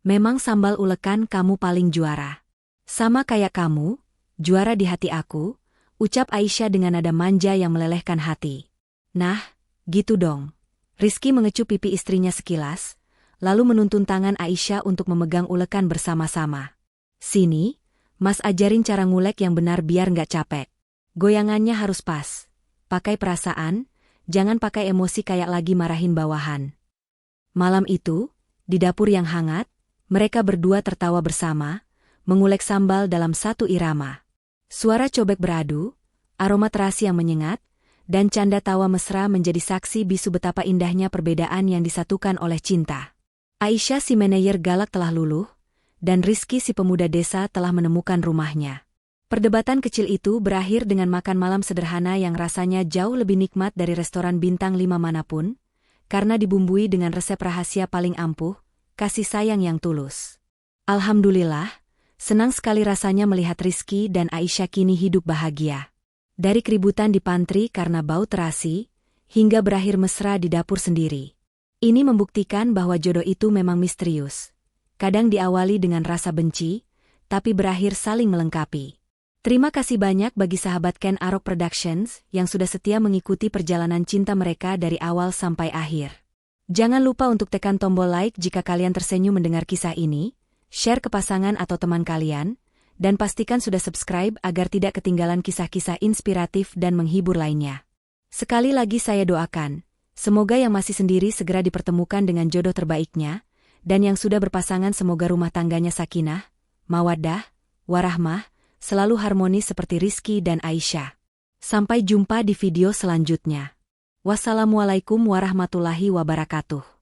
Memang sambal ulekan kamu paling juara. Sama kayak kamu, juara di hati aku, ucap Aisyah dengan nada manja yang melelehkan hati. Nah, gitu dong. Rizky mengecup pipi istrinya sekilas, lalu menuntun tangan Aisyah untuk memegang ulekan bersama-sama. Sini, Mas ajarin cara ngulek yang benar biar nggak capek. Goyangannya harus pas. Pakai perasaan, jangan pakai emosi kayak lagi marahin bawahan. Malam itu, di dapur yang hangat, mereka berdua tertawa bersama, mengulek sambal dalam satu irama. Suara cobek beradu, aroma terasi yang menyengat, dan canda tawa mesra menjadi saksi bisu betapa indahnya perbedaan yang disatukan oleh cinta. Aisyah si manajer galak telah luluh, dan Rizky si pemuda desa telah menemukan rumahnya. Perdebatan kecil itu berakhir dengan makan malam sederhana yang rasanya jauh lebih nikmat dari restoran bintang 5 manapun, karena dibumbui dengan resep rahasia paling ampuh, kasih sayang yang tulus. Alhamdulillah, senang sekali rasanya melihat Rizky dan Aisyah kini hidup bahagia. Dari keributan di pantry karena bau terasi, hingga berakhir mesra di dapur sendiri. Ini membuktikan bahwa jodoh itu memang misterius. Kadang diawali dengan rasa benci, tapi berakhir saling melengkapi. Terima kasih banyak bagi sahabat Ken Arok Productions yang sudah setia mengikuti perjalanan cinta mereka dari awal sampai akhir. Jangan lupa untuk tekan tombol like jika kalian tersenyum mendengar kisah ini, share ke pasangan atau teman kalian, dan pastikan sudah subscribe agar tidak ketinggalan kisah-kisah inspiratif dan menghibur lainnya. Sekali lagi saya doakan, semoga yang masih sendiri segera dipertemukan dengan jodoh terbaiknya, dan yang sudah berpasangan semoga rumah tangganya sakinah, mawaddah, warahmah, selalu harmonis seperti Rizky dan Aisyah. Sampai jumpa di video selanjutnya. Wassalamualaikum warahmatullahi wabarakatuh.